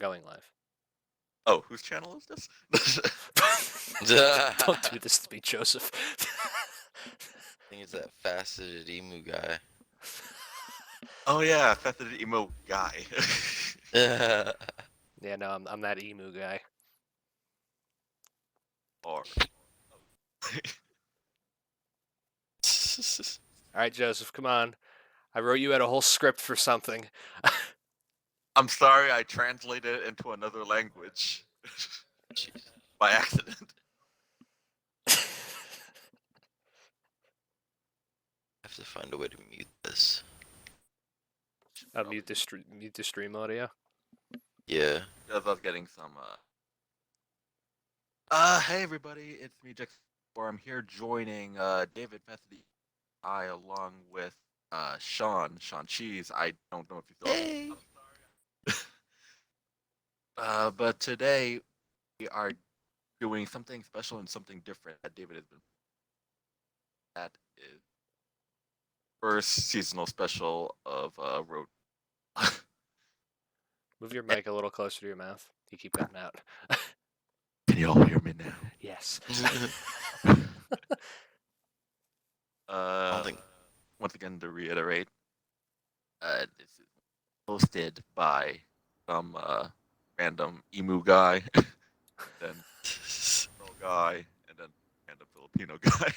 going live. Oh, whose channel is this? Don't do this to me, Joseph. I think it's that faceted emu guy. Oh yeah, faceted emo guy. Yeah, no, I'm that emu guy. Or All right, Joseph, come on. I wrote you out a whole script for something. I'm sorry, I translated it into another language by accident. I have to find a way to mute this. Mute the stream audio. Yeah. Because I was getting some. Hey everybody, it's me, Jack. I'm here joining David Bethany. Along with Sean Cheese. I don't know if you saw. Hey. But today we are doing something special and something different that David has been. That is first seasonal special of Road. Move your mic a little closer to your mouth. You keep cutting out. Can you all hear me now? Yes. Once again, to reiterate, this is hosted by some random emu guy, then girl guy, and then random Filipino guy.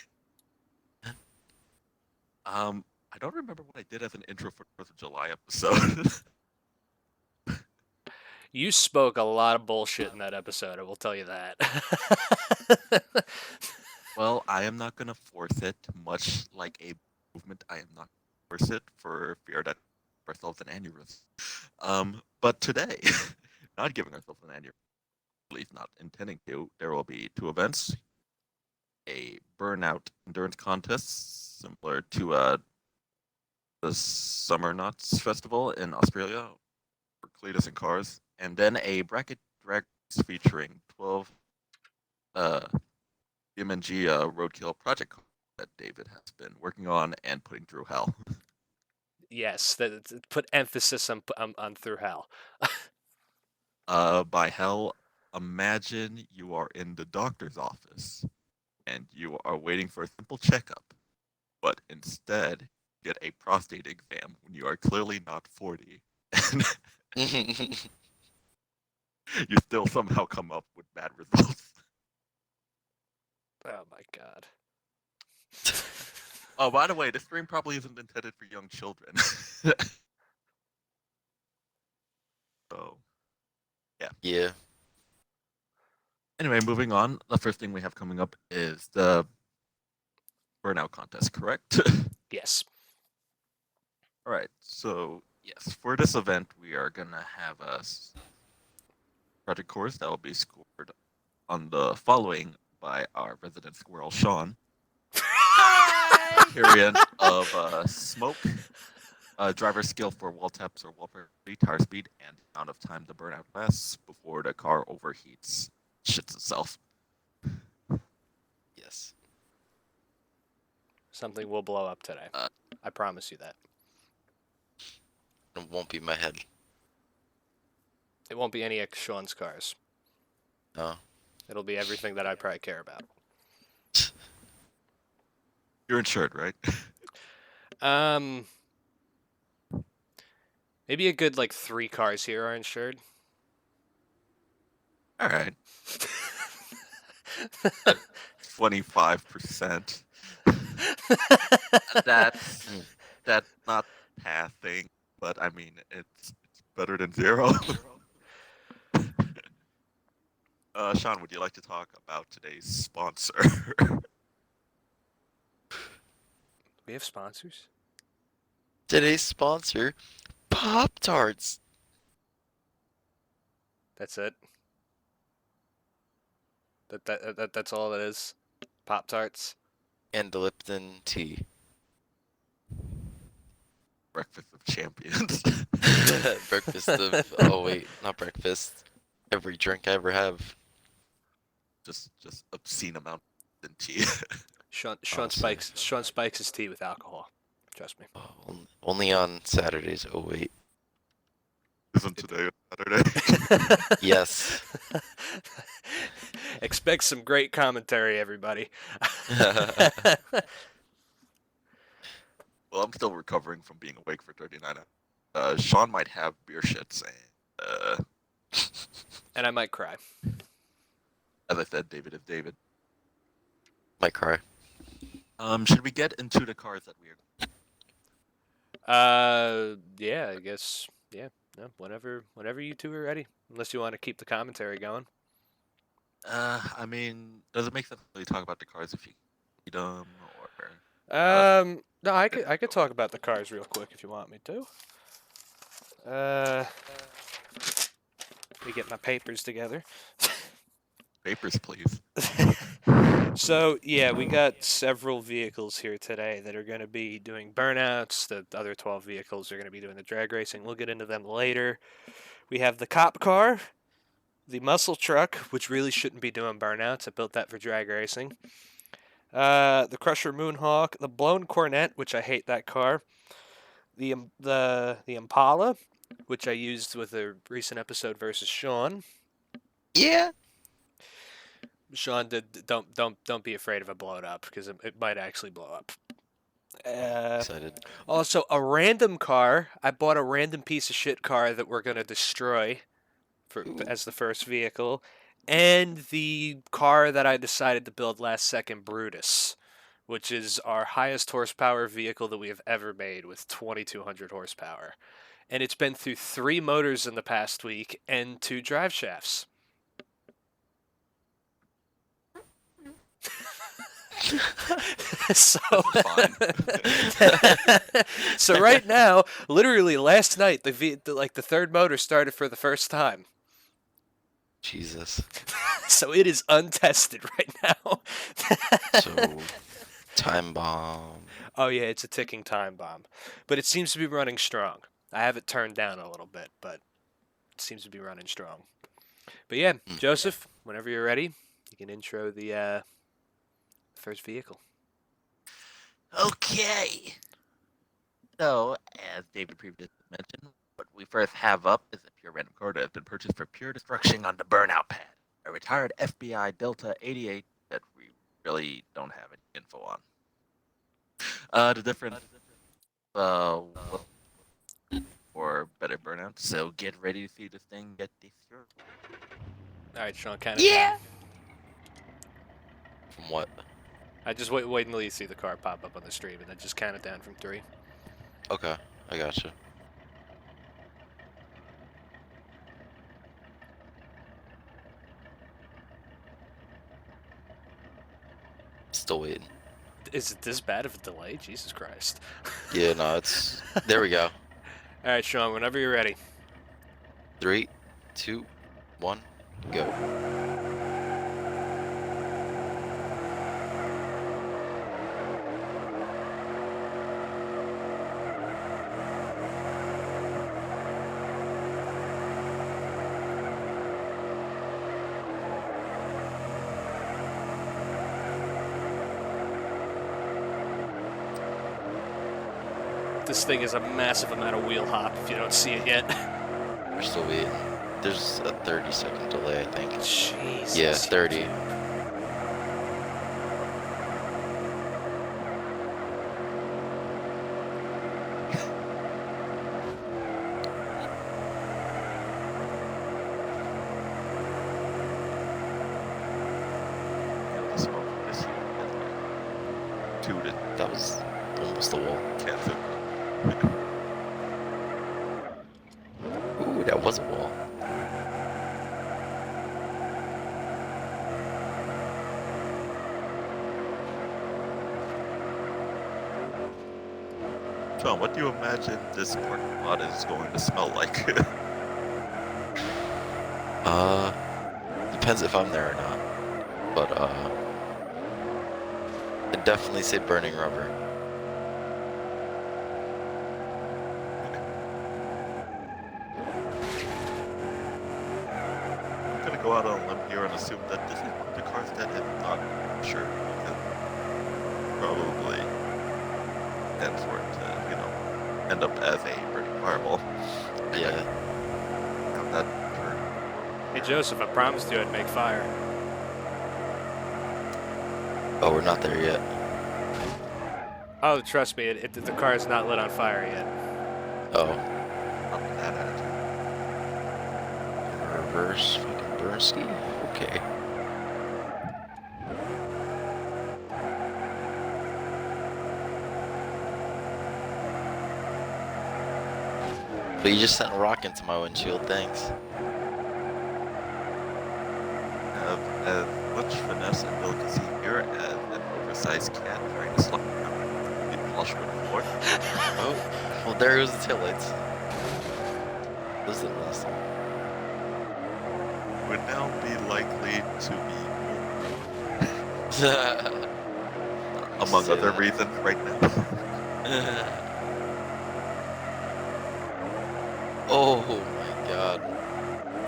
I don't remember what I did as an intro for the 4th of July episode. You spoke a lot of bullshit in that episode, I will tell you that. Well, I am not going to force it, much like a movement. I am not going to force it for fear that ourselves an aneurysm. But today, not giving ourselves an aneurysm, at least not intending to, there will be 2 events. A burnout endurance contest, similar to the Summer Knots Festival in Australia, for Cletus and cars, and then a bracket drag featuring 12 Beamng Roadkill project that David has been working on and putting through hell. Yes, put emphasis on through hell. By hell, imagine you are in the doctor's office and you are waiting for a simple checkup, but instead get a prostate exam when you are clearly not 40. You still somehow come up with bad results. Oh my god. Oh, by the way, this stream probably isn't intended for young children. So, yeah. Yeah. Anyway, moving on. The first thing we have coming up is the burnout contest, correct? Yes. All right. So, yes, for this event, we are going to have a project course that will be scored on the following by our resident squirrel, Sean. Period of smoke, driver skill for wall taps or wall parity, tire speed, and amount of time the burnout lasts before the car overheats, shits itself. Yes. Something will blow up today. I promise you that. It won't be my head. It won't be any of Sean's cars. No. It'll be everything that I probably care about. You're insured, right? Maybe a good 3 cars here are insured. All right. 25%. That's not passing, but I mean it's better than 0. Sean, would you like to talk about today's sponsor? We have sponsors? Today's sponsor, Pop-Tarts. That's it? That's all it is? Pop-Tarts? And Lipton tea. Breakfast of champions. Breakfast of... Oh, wait. Not breakfast. Every drink I ever have. Just obscene amount of tea. Sean spikes his tea with alcohol. Trust me. Oh, only on Saturdays. Oh, wait. Isn't today a Saturday? Yes. Expect some great commentary, everybody. Well, I'm still recovering from being awake for 39 hours. Sean might have beer shits, and And I might cry. as I said, David is David. Might cry. Should we get into the cars that we are? Yeah, I guess. Yeah, no, whenever you two are ready. Unless you want to keep the commentary going. I mean, does it make sense to really talk about the cars if you need them, or No, I could talk about the cars real quick if you want me to. Let me get my papers together. papers, please? So, yeah, we got several vehicles here today that are going to be doing burnouts. The other 12 vehicles are going to be doing the drag racing. We'll get into them later. We have the cop car, the muscle truck, which really shouldn't be doing burnouts. I built that for drag racing. The Crusher Moonhawk, the Blown Cornet, which I hate that car. The Impala, which I used with a recent episode versus Sean. Yeah. Sean did. Don't be afraid of it blowing up because it might actually blow up. Excited. Also, a random car. I bought a random piece of shit car that we're gonna destroy as the first vehicle, and the car that I decided to build last second, Brutus, which is our highest horsepower vehicle that we have ever made with 2,200 horsepower, and it's been through 3 motors in the past week and 2 drive shafts. So, so right now, literally last night, the 3rd motor started for the first time. Jesus. So it is untested right now. So, time bomb. Oh yeah, it's a ticking time bomb, but it seems to be running strong. I have it turned down a little bit, but it seems to be running strong. But yeah, Joseph, whenever you're ready, you can intro the first vehicle. Okay. So, as David previously mentioned, what we first have up is a pure random car that has been purchased for pure destruction on the burnout pad. A retired FBI Delta 88 that we really don't have any info on. The difference for better burnout. So get ready to see this thing get destroyed. All right, Sean, count it Yeah. From what? down. I just wait until you see the car pop up on the stream, and then just count it down from 3. Okay, I gotcha. Still waiting. Is it this bad of a delay? Jesus Christ. Yeah, no, it's... There we go. All right, Sean, whenever you're ready. 3, 2, 1, go. This thing is a massive amount of wheel hop if you don't see it yet. We're still waiting. There's a 30-second delay, I think. Jesus. Yeah, 30. That was almost the wall. Ooh, that was a wall. John, what do you imagine this parking lot is going to smell like? Depends if I'm there or not. But, I'd definitely say burning rubber. I'm gonna go out on a limb here and assume that this is one of the cars that is not sure. Probably and for it to, end up as a burning fireball. Yeah. Hey Joseph, I promised you I'd make fire. Oh, we're not there yet. Oh, trust me, the car is not lit on fire yet. Oh. Up that end. Reverse fucking Bernski? Okay. But you just sent a rock into my windshield, thanks. Have as much finesse and delicacy here as an oversized cat trying to slap the flush with floor. Oh, well there goes the taillights. This is the last one. Would now be likely to be among Say other that. reasons right now. Oh my god.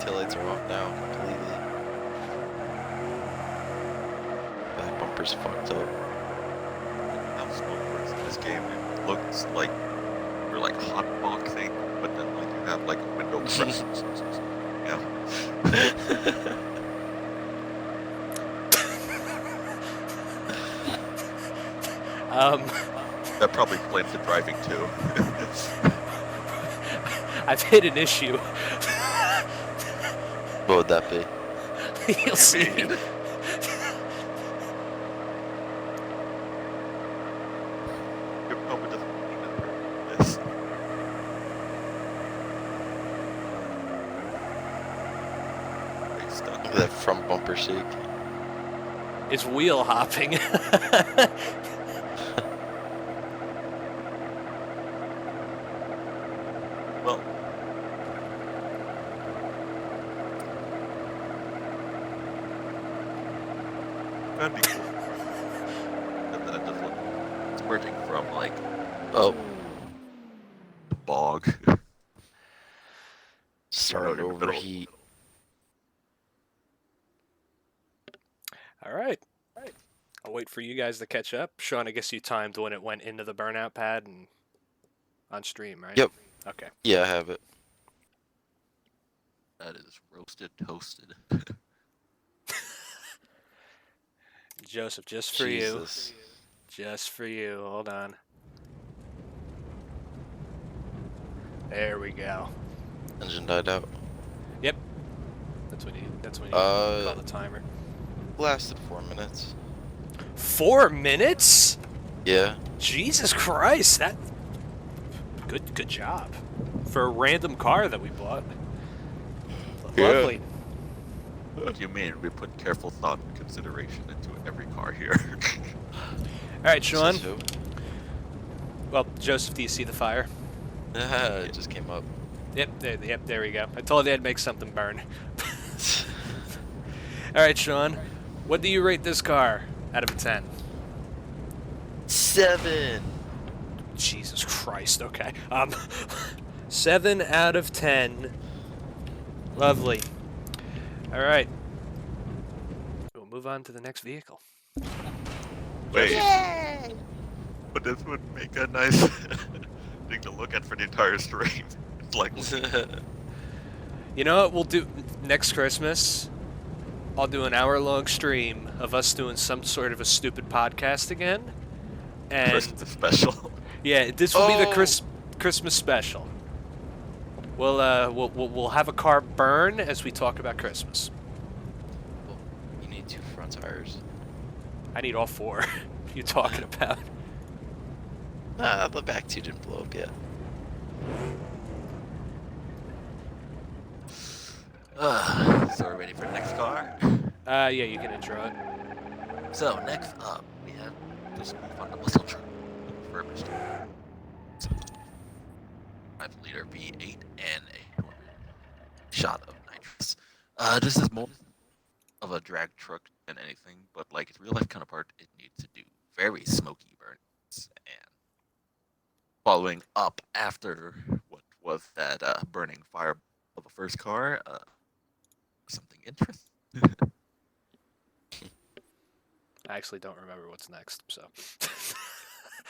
Taillights are off now completely. Back bumper's fucked up. How smoke works in this game, it looks like you're like hotboxing, but then like you have like a window press. Yeah. That probably explains the driving too. I've hit an issue. What would that be? You'll see. Your probably doesn't even this. Are you stuck? Look at that front bumper shake. It's wheel hopping. Well, that'd be cool. And then it just look it's emerging from like Oh, the bog. starting to in the middle. overheat. All right. I'll wait for you guys to catch up. Sean, I guess you timed when it went into the burnout pad and on stream, right? Yep. Okay. Yeah, I have it. That is roasted toasted. Joseph, just for you. Jesus. Just for you. Hold on. There we go. Engine died out. Yep. That's when you Uh, call the timer. Lasted 4 minutes. 4 minutes? Yeah. Jesus Christ, that good job. For a random car that we bought. Yeah. Lovely. What do you mean? We put careful thought and consideration into every car here. Alright, Sean. This is who? Well, Joseph, do you see the fire? It just came up. Yep, there we go. I told you I'd make something burn. Alright, Sean. What do you rate this car out of 10? 7. Jesus Christ, okay. 7 out of 10. Lovely. Alright. We'll move on to the next vehicle. Wait. But this would make a nice thing to look at for the entire stream. It's like You know what we'll do next Christmas? I'll do an hour-long stream of us doing some sort of a stupid podcast again. And Christmas special. yeah, this will be the Oh. Christmas special. We'll have a car burn as we talk about Christmas. Well, you need 2 front tires. I need all 4. You talking about? Nah, the back 2 didn't blow up yet. So we're ready for the next car. Yeah, you can intro it. So next up, we have this move on the muscle truck, refurbished. 5-liter V8 and a shot of nitrous. This is more of a drag truck than anything, but like its real life counterpart, it needs to do very smoky burns. And following up after what was that burning fire of the first car, something interesting. I actually don't remember what's next, so.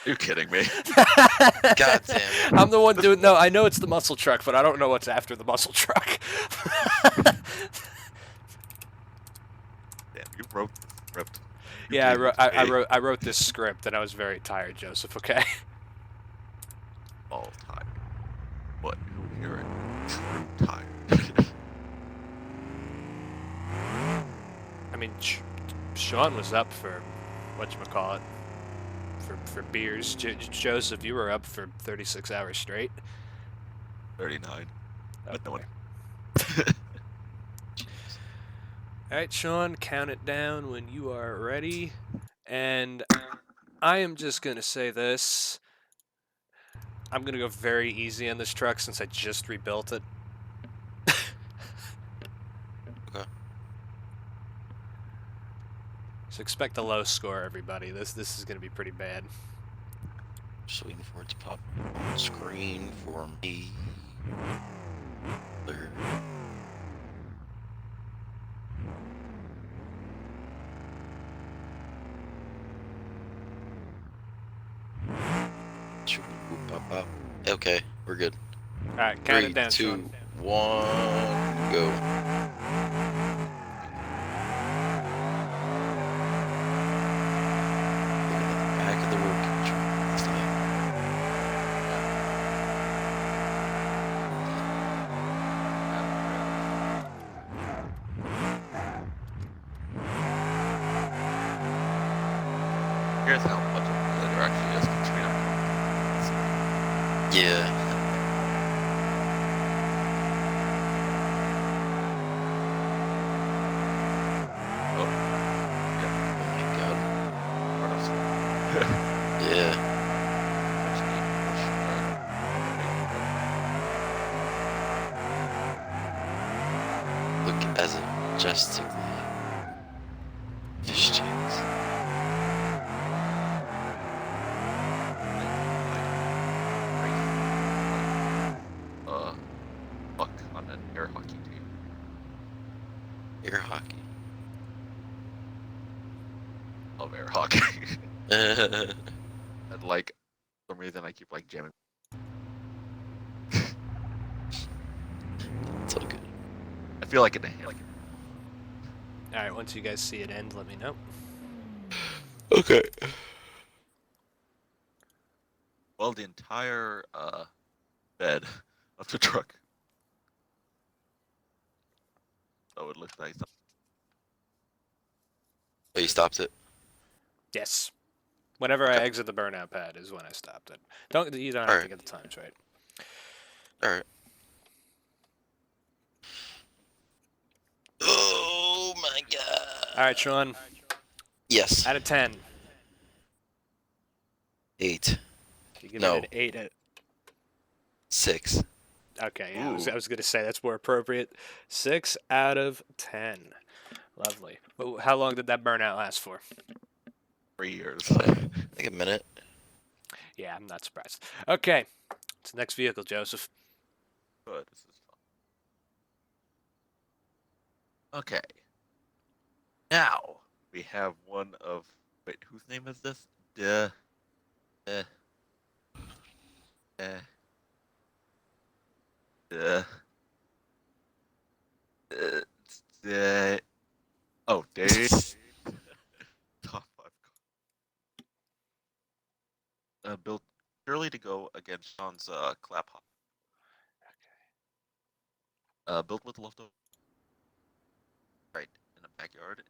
You're kidding me. God damn it. I'm the one doing. No, I know it's the muscle truck, but I don't know what's after the muscle truck. Yeah, Usually with me, I wrote this script and I was very tired, Joseph. Okay. all time. But who here is true tired? I mean, Sean was up for whatchamacallit, for beers. Joseph, you were up for 36 hours straight. 39. Oh But no boy. one. All right, Sean, count it down when you are ready. And I am just gonna say this. I'm gonna go very easy on this truck since I just rebuilt it. Okay. So expect a low score, everybody. This is gonna be pretty bad. Just waiting for it to pop on screen for me. There. Okay, we're good. All right, count 3, it down, 2, Sean. 1, go. Back of the Roadkill truck this time. Here's how much of a there actually is Katrina. Yeah. Oh, Oh my god. part of Yeah. Look as it majestically fish tanks. Fuck on an air hockey team. Air hockey. Love air hockey. It's And like, for some reason I keep like jamming. all good. I feel like it. Like, All right, once you guys see it end, let me know. Okay. well, the entire bed of the truck. So it looks like Oh, you stopped it? Yes. Whenever I Okay. exit the burnout pad is when I stopped it. You don't have Alright. to get the times right. Alright. Oh my god. All right, Sean. Yes. Out of 10, 8. you give No. it an 8. 6. Okay, yeah, Ooh. I was gonna say that's more appropriate. 6 out of 10. Lovely. But how long did that burnout last for? 3 years. Like a minute. Yeah, I'm not surprised. Okay, it's the next vehicle, Joseph. Good. This is fun. Okay. Now we have one of. Wait, whose name is this? Uh, oh, Dave. Top 5. Built purely to go against Sean's clap hop. Built with leftover. Right in the backyard.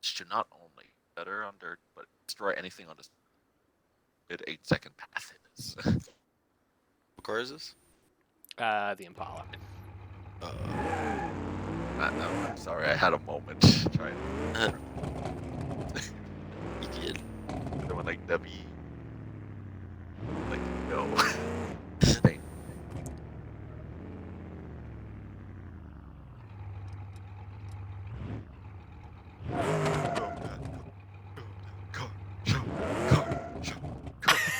Should not only better on dirt, but destroy anything on this. Good 8-second path it is. What car is this? The Impala. No, I'm sorry, I had a moment trying. You kid. Doing like W. Like no. Thank-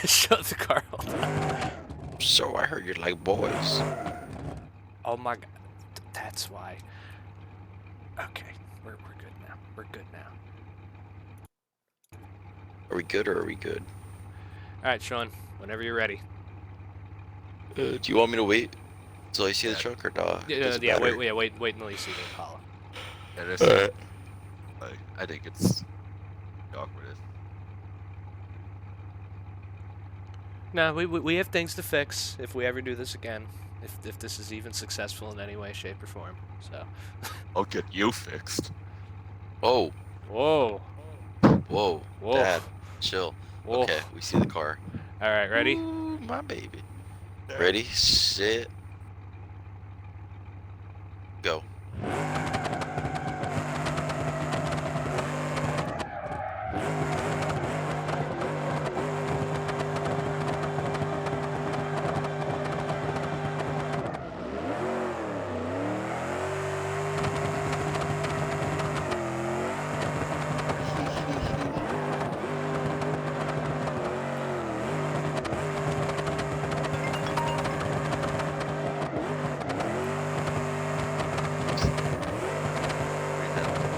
Shut the car. Hold on. So I heard you like boys. Oh my god. That's why. Okay, we're good now. We're good now. Are we good or are we good? All right, Sean. Whenever you're ready. Do you want me to wait until I see the Yeah. truck or not? Yeah, wait until you see the Impala. Yeah, there's Alright. I think it's awkward. No, we have things to fix if we ever do this again. If this is even successful in any way, shape, or form. So. I'll get you fixed. Oh, Whoa. whoa, Whoa. Dad, chill. Whoa. Okay, we see the car. All right, ready? Ooh, my baby. There. Ready, set, go.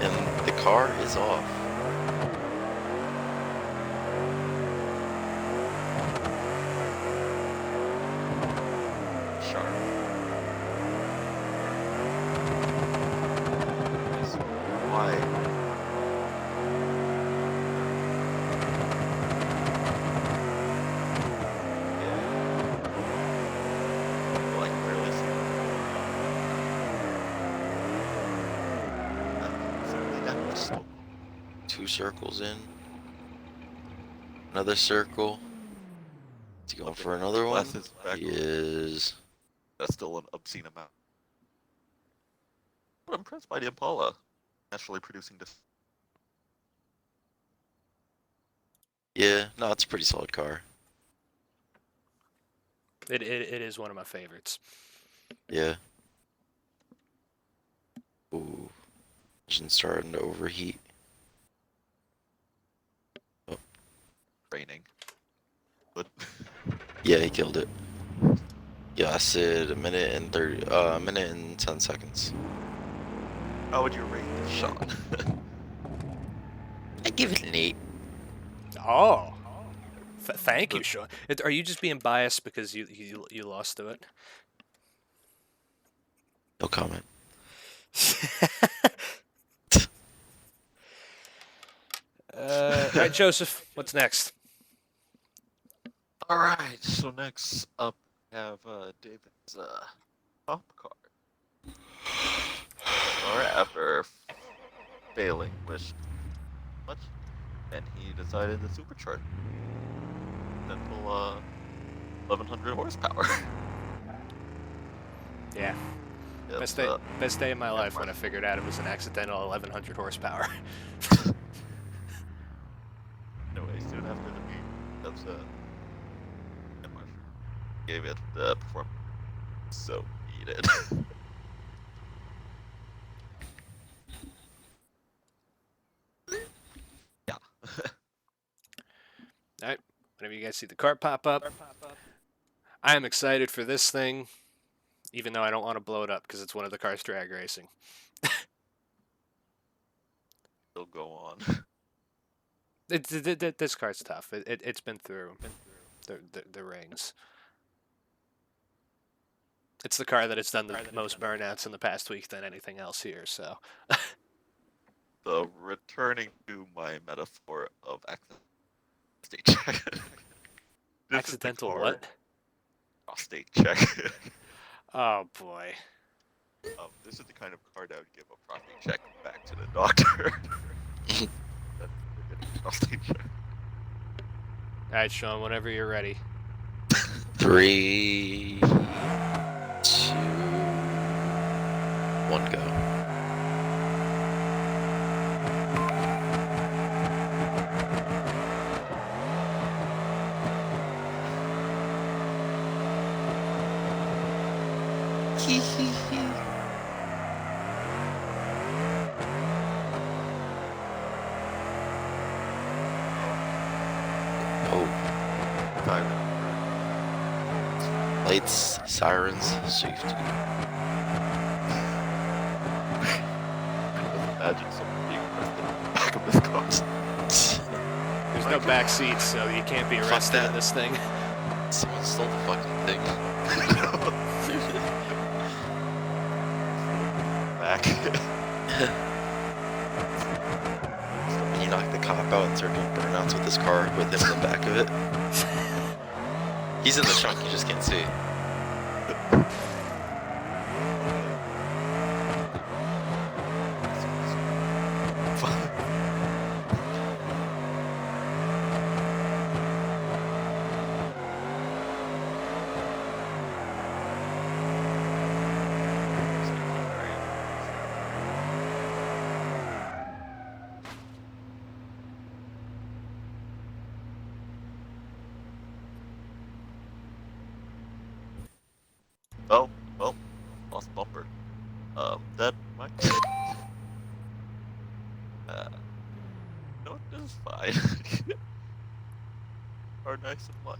And the car is off. Sharp. Why? Yeah. Like barely see certainly that was slow. 2 circles in. Another circle. Is he going Okay, for another one? glasses back He on. is. That's still an obscene amount. But I'm impressed by the Impala naturally producing this. Yeah, no, it's a pretty solid car. It is one of my favorites. Yeah. Ooh. Engine's starting to overheat. Training. But Yeah, he killed it. Yeah, I said a minute and 10 seconds. how would you rate this, Sean? I give it an 8. Oh. Thank you, Sean. Are you just being biased because you lost to it? No comment. All right, Joseph. What's next? All right. So next up, we have David's top card. Or after failing with much, and he decided to supercharge simple 1100 horsepower. Yeah. It's, Best day of my life when I figured out it was an accidental 1100 horsepower. Anyway, soon after the meet, that's gave it the performance so needed. Yeah. All right. Whenever you guys see the cart pop up, I am excited for this thing, even though I don't want to blow it up because it's one of the cars drag racing. Still go on. This car's tough. It's been through the rings. It's the car that has done the most burnouts in the past week than anything else here. So. So returning to my metaphor of state check. This is the Accidental car- what? Prostate check. Oh boy. This is the kind of card I would give a prostate check back to the doctor. That's a prostate check. All right, Sean. Whenever you're ready. 3, 2, 1, go. Oh, Siren. lights, sirens, safety. Imagine someone being arrested in the back of this car. There's no back seats, so you can't be Fuck arrested that. in this thing. Someone stole the fucking thing. Back. You're knock the cop out and start doing burnouts with his car with him in the back of it. He's in the trunk, you just can't see. Oh, well, lost bumper. That might. No, this is fine. Are nice and light.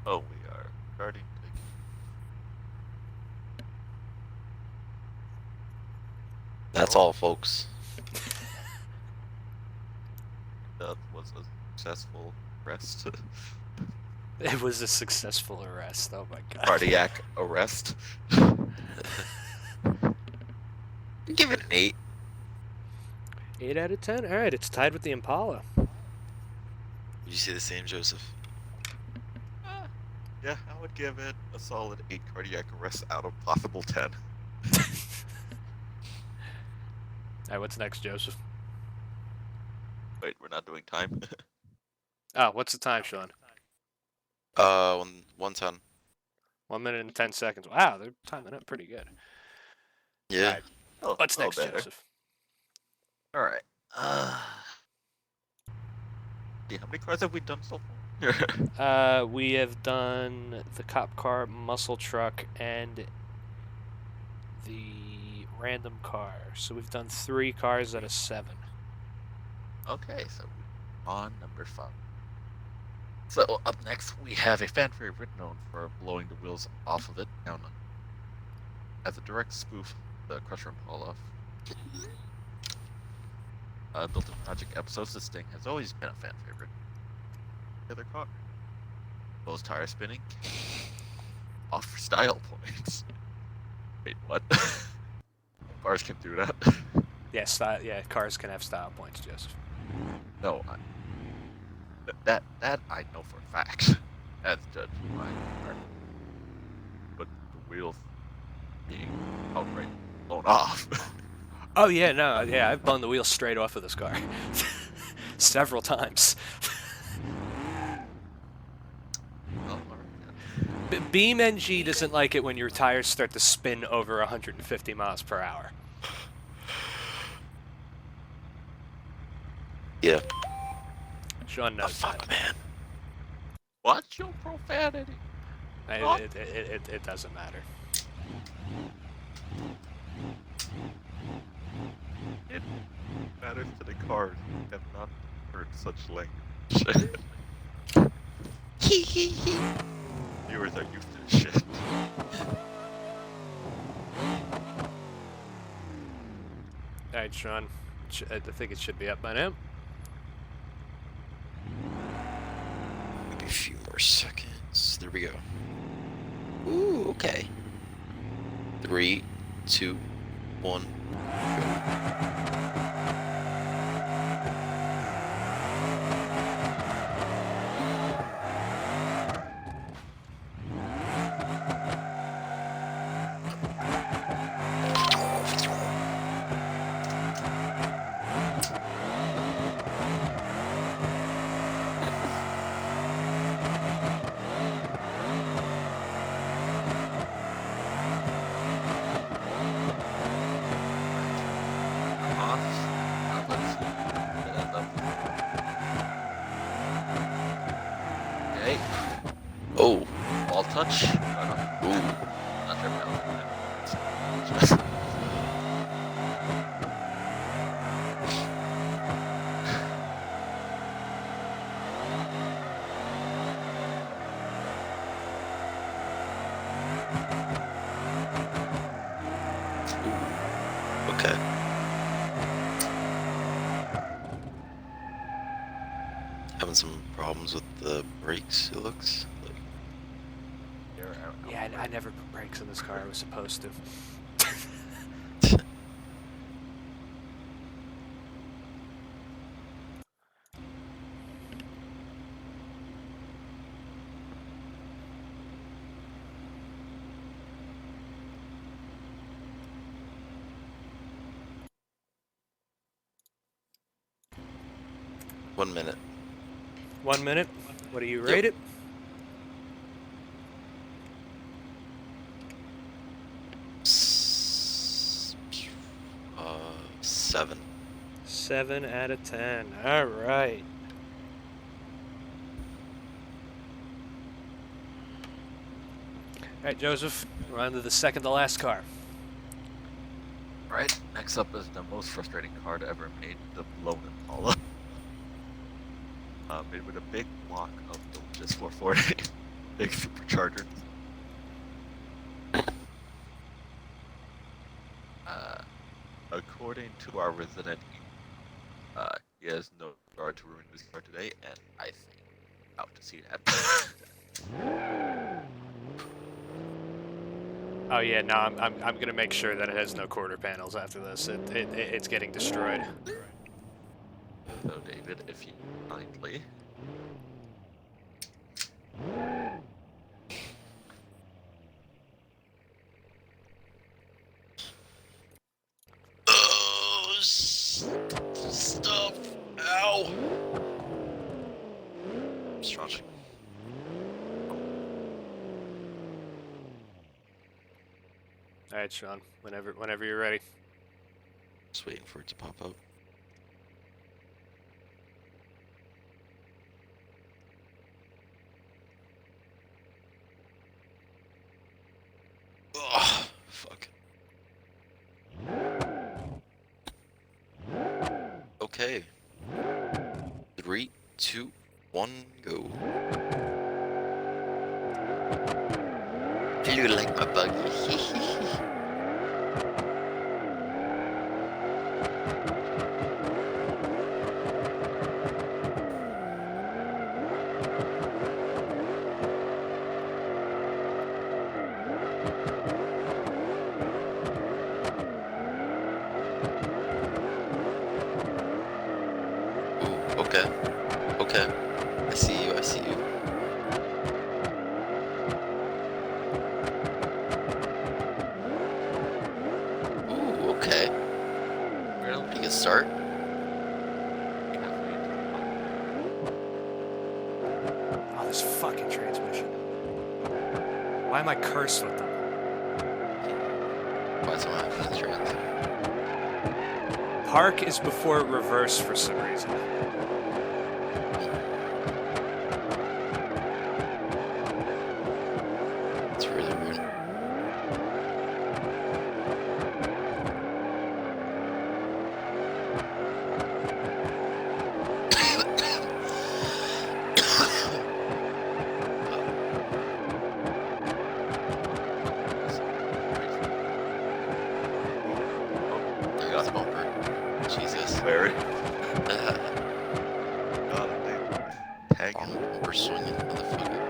Oh, we are starting to. That's all, folks. That was a successful arrest. It was a successful arrest. Oh my god. Cardiac arrest. Give it an 8. 8 out of 10. All right, it's tied with the Impala. Would you say the same, Joseph? Yeah, I would give it a solid 8 cardiac arrests out of possible 10. All right, what's next, Joseph? Wait, we're not doing time? Oh, what's the time, Sean? 110. 1 minute and 10 seconds. Wow, they're timing up pretty good. Yeah. Alright. What's next, better. Joseph? Alright. Yeah, how many cars have we done so far? We have done the cop car, muscle truck, and the random car. So we've done 3 cars out of 7. Okay, so we're on number 5. So up next we have a fan favorite known for blowing the wheels off of it down as a direct spoof the Crusher Impala. Built in Project episodes, this thing has always been a fan favorite. The other car. Those tire spinning. Off for style points. Wait, what? Cars can do that? Yeah, style. Yeah, cars can have style points, Joseph. No, that I know for a fact. As judged by art. But the wheels being outright blown off. Oh yeah, no, yeah, I've blown the wheels straight off of this car several times. Well, alright. Beamng doesn't like it when your tires start to spin over 150 miles per hour. Yeah. Sean knows Fuck, that. man. Watch your profanity. It doesn't matter. It matters to the cars. We have not heard such language. Viewers are used to this shit. Alright, Sean. I think it should be up by now. Maybe a few more seconds. There we go. Ooh, okay. 3, 2, 1. Okay, Oh, ball touch. ooh. Not sure about that. Okay. Having some problems with the brakes, it looks like. Yeah, I never put brakes in this car. I was supposed to. 1 minute. 1 minute. What do you Yep. rate it? Uh, 7. 7 out of 10. All right. All right, Joseph. We're on to the second to last car. Alright, next up is the most frustrating card ever made, the Blown Impala. Made with a big block of delicious 440, big supercharger. According to our resident, he has no regard to ruin this car today, and I think out to see that. Oh yeah, no, I'm gonna make sure that it has no quarter panels after this. It's getting destroyed. So David, if you kindly. Oh, stop. Ow. Stretching. All right, Sean. Whenever you're ready. Just waiting for it to pop up. Oh, fuck. Okay. 3, 2, 1, go. Do you like my buggy? Ooh, okay. Okay. I see you, I see you. Ooh, okay. Pretty good start. Oh, this fucking transmission. Why am I cursed with them? Why is it not happening trans? Park is before reverse for some reason. It's really weird. There goes the bumper. Jesus. Very. Tagging. Bumper swinging, motherfucker.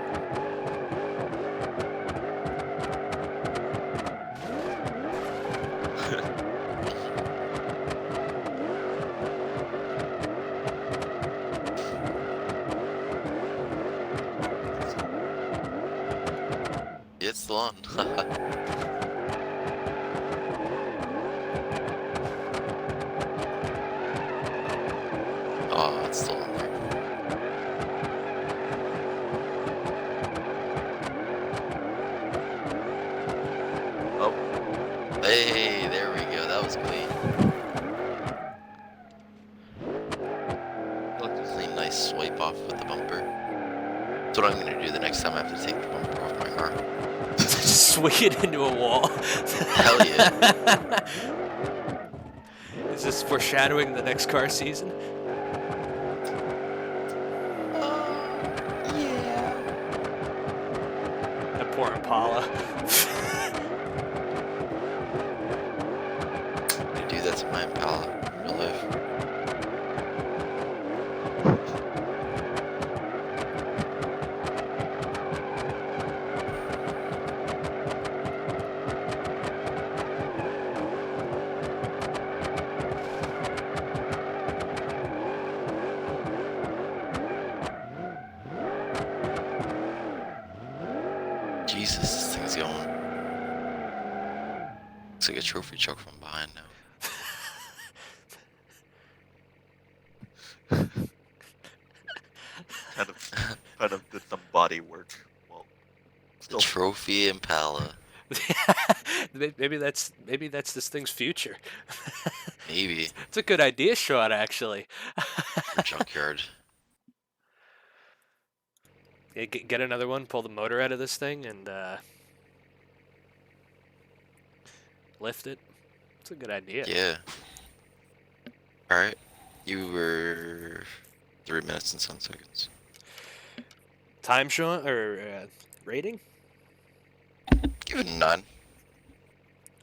It's still on. Oh, it's still on there. Oh, Hey, there we go. That was clean. Clean, nice swipe off with the bumper. That's what I'm gonna do the next time I have to take the bumper off my car. Swing it into a wall. Hell yeah. Is this foreshadowing the next car season? Yeah. That poor Impala. I do that to my Impala in real life. Jesus, this thing's going. Looks like a trophy truck from behind now. kind of did some body work. Well, The still trophy Impala. maybe that's this thing's future. Maybe. It's a good idea shot, actually. Or junkyard. Yeah, get another one, pull the motor out of this thing, and lift it. It's a good idea. Yeah. Alright. You were 3 minutes and 10 seconds. Time shot or rating? Give it a 9.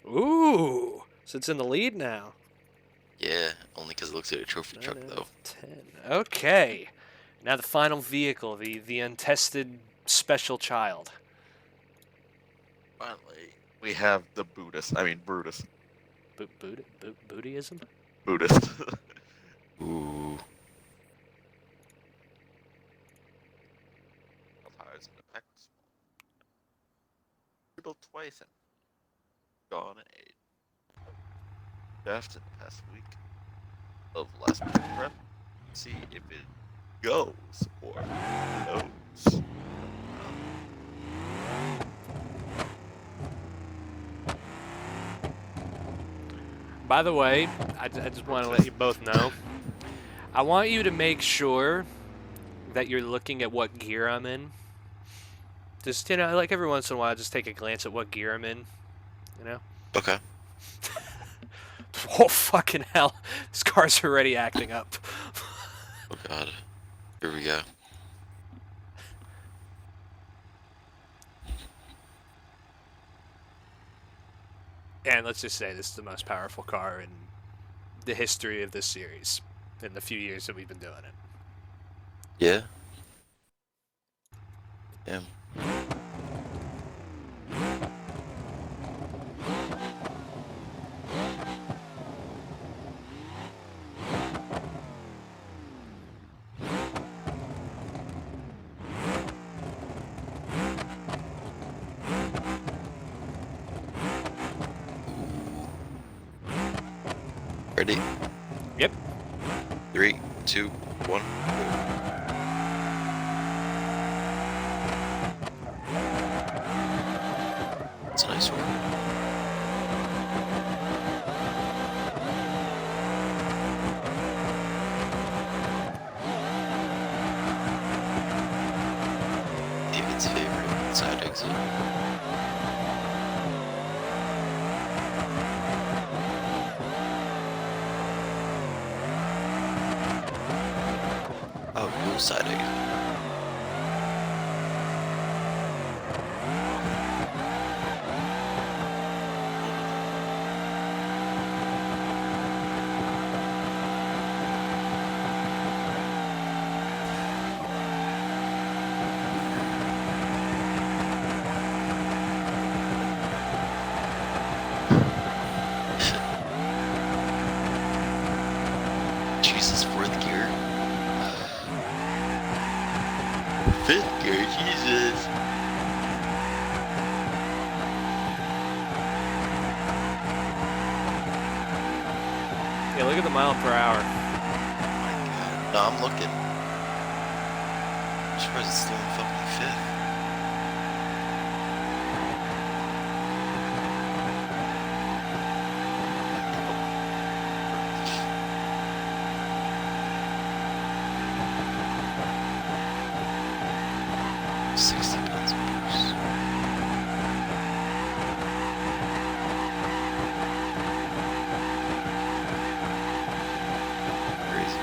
Ooh, so it's in the lead now. Yeah, only because it looks like a trophy 9 truck, out though. of 10. Okay. Now the final vehicle, the untested special child. finally we have the Buddhist. I mean Brutus. Buddhism? Buddhist. Ooh. Tires in the back. Brutal twice and gone 8. Draft in the past week of last prep. See if it goes or goes. By the way, I just want to let you both know. I want you to make sure that you're looking at what gear I'm in. Just, like every once in a while, just take a glance at what gear I'm in. Okay. Oh, fucking hell. This car's already acting up. Oh god. Here we go. And let's just say this is the most powerful car in the history of this series in the few years that we've been doing it. Yeah. Damn. Ready? Yep. 3, 2, 1. It's a nice one. David's favorite side exit. Oh, no side exit. Jesus, 4th gear. 5th gear, Jesus. Yeah, look at the mile per hour. Oh my god. No, I'm looking. I'm surprised it's still in fucking 5th. Oh. 60 pounds of boost. Crazy.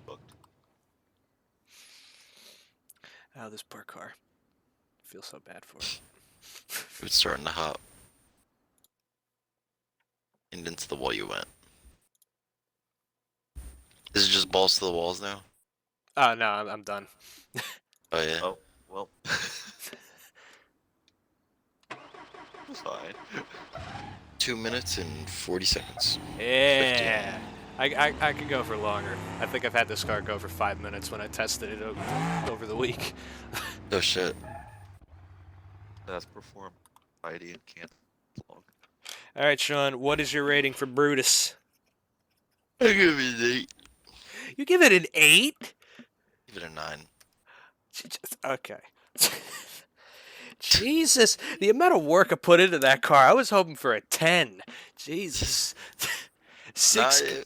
Booked. Oh, this poor car. I feel so bad for it. It's starting to hop. And into the wall you went. Is it just balls to the walls now? Oh, no, I'm done. Oh yeah. Oh, well. It's fine. 2 minutes and 40 seconds. 50. Yeah. I could go for longer. I think I've had this car go for 5 minutes when I tested it over the week. Oh shit. That's performed mighty and can't long. All right, Sean, what is your rating for Brutus? I give it an 8. You give it an 8? Give it a 9. Okay. Jesus, the amount of work I put into that car. I was hoping for a 10. Jesus. Nah, Six,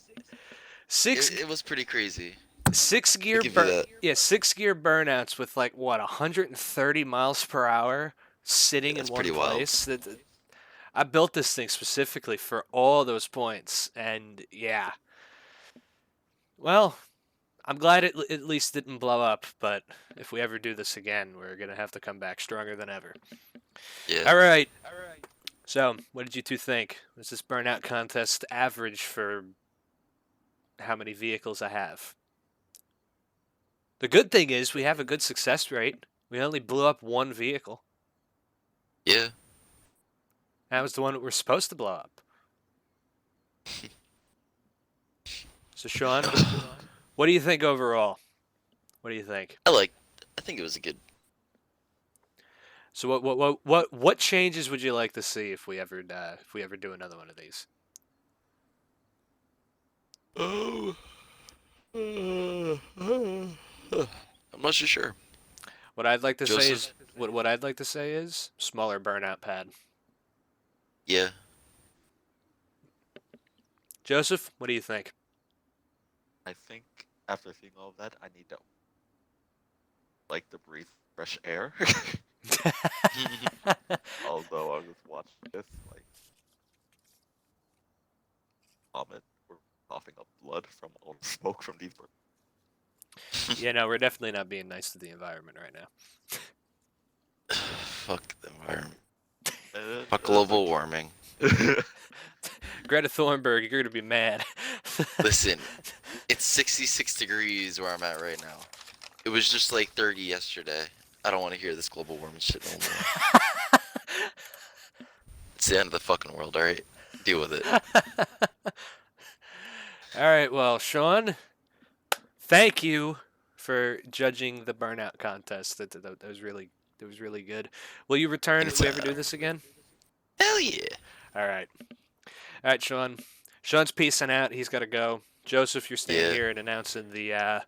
six, it was pretty crazy. six I gear give you that. yeah, 6 gear burnouts with like what 130 miles per hour sitting That's in one pretty wild. place. I built this thing specifically for all those points, and yeah. Well, I'm glad it at least didn't blow up, but if we ever do this again, we're gonna have to come back stronger than ever. Yeah. All right. So, what did you two think? Was this burnout contest average for how many vehicles I have? The good thing is we have a good success rate. We only blew up one vehicle. Yeah. That was the one that we're supposed to blow up. So, Sean, what do you think overall? What do you think? I think it was a good. So, what changes would you like to see if we ever do another one of these? Oh. I'm not so sure. What I'd like to say Joseph? is what I'd like to say is smaller burnout pad. Yeah. Joseph, what do you think? I think after seeing all of that, I need to like to breathe fresh air. Although I was watching this, like, vomit or coughing up blood from all the smoke from these. Yeah, no, we're definitely not being nice to the environment right now. Fuck the environment. Fuck global warming. Greta Thunberg, you're gonna be mad. Listen, it's 66 degrees where I'm at right now. It was just like 30 yesterday. I don't want to hear this global warming shit no more. It's the end of the fucking world, alright? Deal with it. All right, well, Sean, thank you for judging the burnout contest. That was really good. Will you return if we ever do this again? Hell yeah. All right. All right, Sean. Sean's peacing out. He's got to go. Joseph, you're staying here and announcing the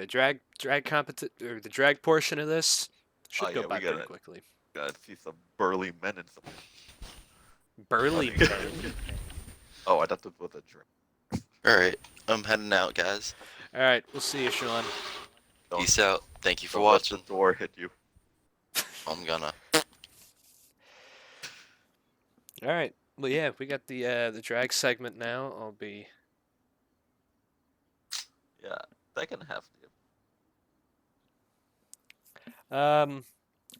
drag or the drag portion of this. Should go by pretty quickly. Gotta see some burly men and some Burly men. Oh, I thought this was a drink. Alright, I'm heading out, guys. All right, we'll see you, Sean. Peace out. Thank you for Don't let watching. the door hit you. I'm gonna. All right. Well, yeah, we got the drag segment now. I'll be. Yeah, second half.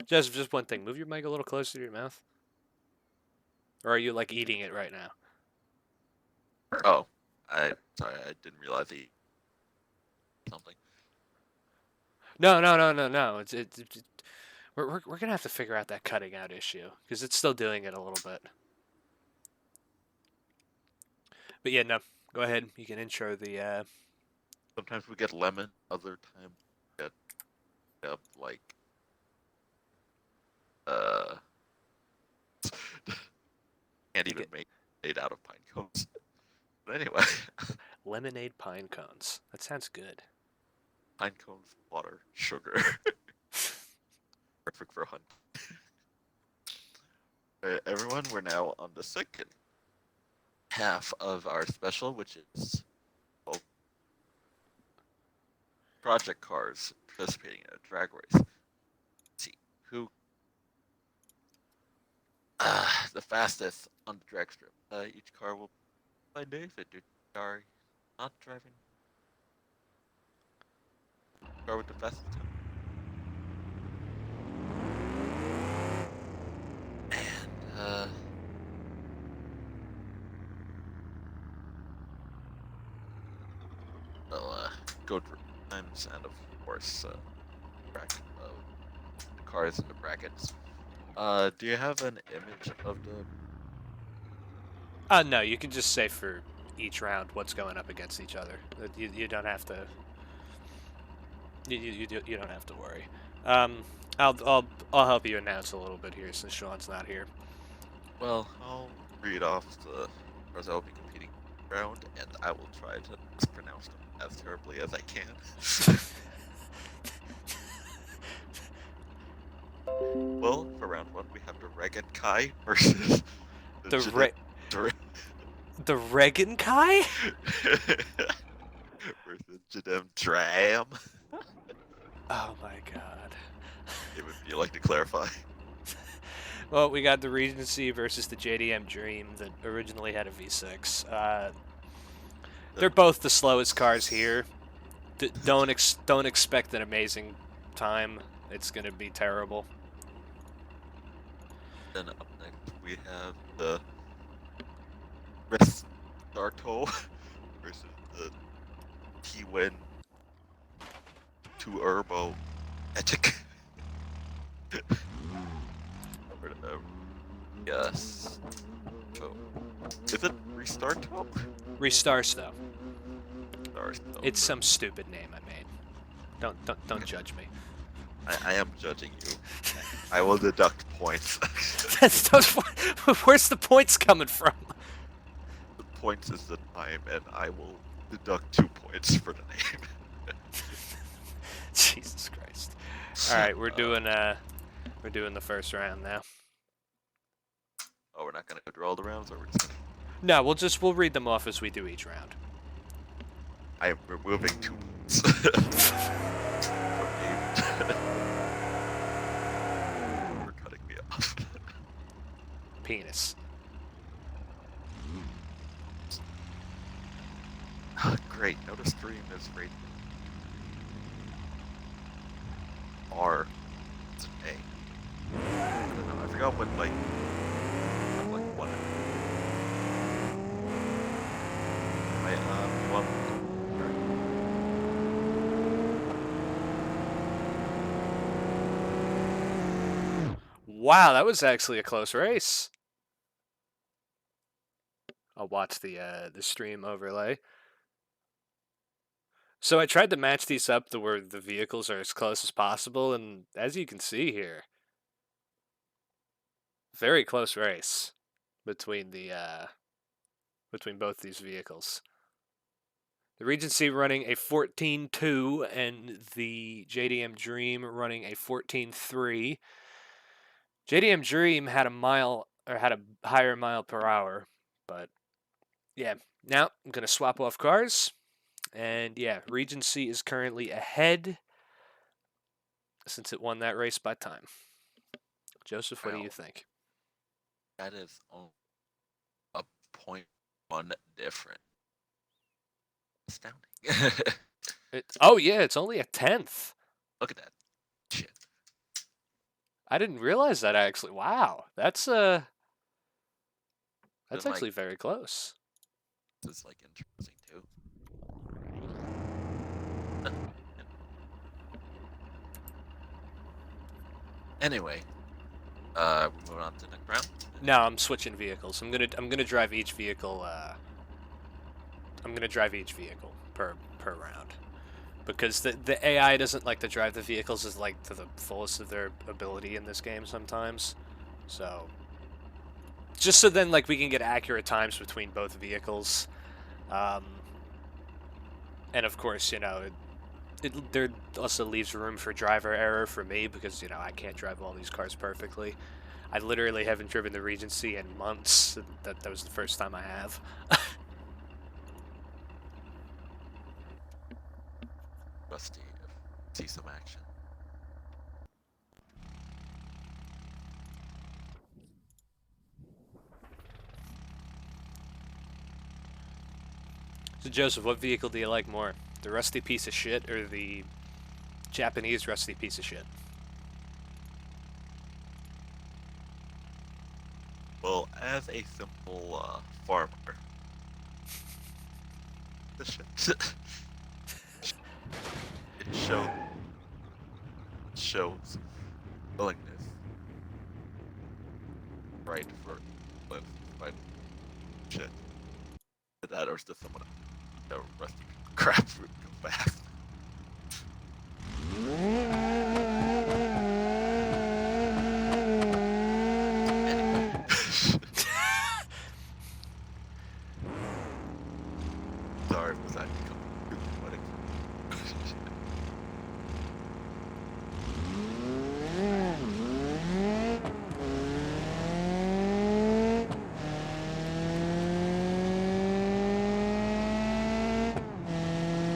Just one thing. Move your mic a little closer to your mouth. Or are you like eating it right now? Oh, sorry, I didn't realize something. No. We're gonna have to figure out that cutting out issue because it's still doing it a little bit. But yeah, no. Go ahead. You can intro the. Sometimes we get lemon, other times we get like can't even make it out of pine cones. But anyway, Lemonade pine cones. That sounds good. pine cones, water, sugar, perfect for hunting. Alright, everyone, we're now on the second half of our special, which is project cars participating in a drag race. Let's see who the fastest on the drag strip. Each car will by David. Dude, are not driving. Car with the fastest time. And they'll go through times and of course the cars in the brackets. Do you have an image of the No, you can just say for each round what's going up against each other. You don't have to. You don't have to worry. I'll help you announce a little bit here since Sean's not here. Well, I'll read off the stars I'll be competing round, and I will try to mispronounce them as terribly as I can. Well, for round 1, we have the Regan Kai versus The the Regan Kai? versus Jadem Dram. Oh my god. It would be like to clarify. Well, we got the Regency versus the JDM Dream that originally had a V6. They're both the slowest cars here. Don't expect an amazing time. It's gonna be terrible. Then up next we have the Restarto versus the T-Win 2 Turbo Etic. Yes. So, is it Restarto? Restarsto. Restarto. It's some stupid name I made. Don't judge me. I am judging you. I will deduct points. Where's the points coming from? The points is the time, and I will deduct 2 points for the name. Jesus Christ! All right, we're doing the first round now. Oh, we're not gonna go through all the rounds, or we're just gonna... No, we'll read them off as we do each round. I am removing 2 points from Beamng. You're cutting me off. Penis. Great. Notice stream is rated R. It's an A. I don't know. I forgot what like one. One. Wow, that was actually a close race. I'll watch the stream overlay. So I tried to match these up to where the vehicles are as close as possible, and as you can see here, very close race between between both these vehicles. The Regency running a 14.2 and the JDM Dream running a 14.3. JDM Dream had a higher mile per hour, but yeah. Now I'm gonna swap off cars, and yeah, Regency is currently ahead since it won that race by time. Joseph, what do you think? That is only a 0.1 different. Astounding. Oh yeah, it's only a 10th. Look at that. Shit. I didn't realize that actually. Wow, that's actually very close. This is like interesting too. Anyway, we're moving on to the next round. No, I'm switching vehicles. I'm gonna drive each vehicle. I'm gonna drive each vehicle per round, because the AI doesn't like to drive the vehicles as like to the fullest of their ability in this game sometimes. So just so then like we can get accurate times between both vehicles, and of course there also leaves room for driver error for me because I can't drive all these cars perfectly. I literally haven't driven the Regency in months. That was the first time I have. Rusty, see some action. So Joseph, what vehicle do you like more? The rusty piece of shit or the Japanese rusty piece of shit? Well, as a simple farmer, it shows willingness, right, for right. shit. That or is this someone rusty crap go fast? Anyway. Sorry, was that becoming too poetic?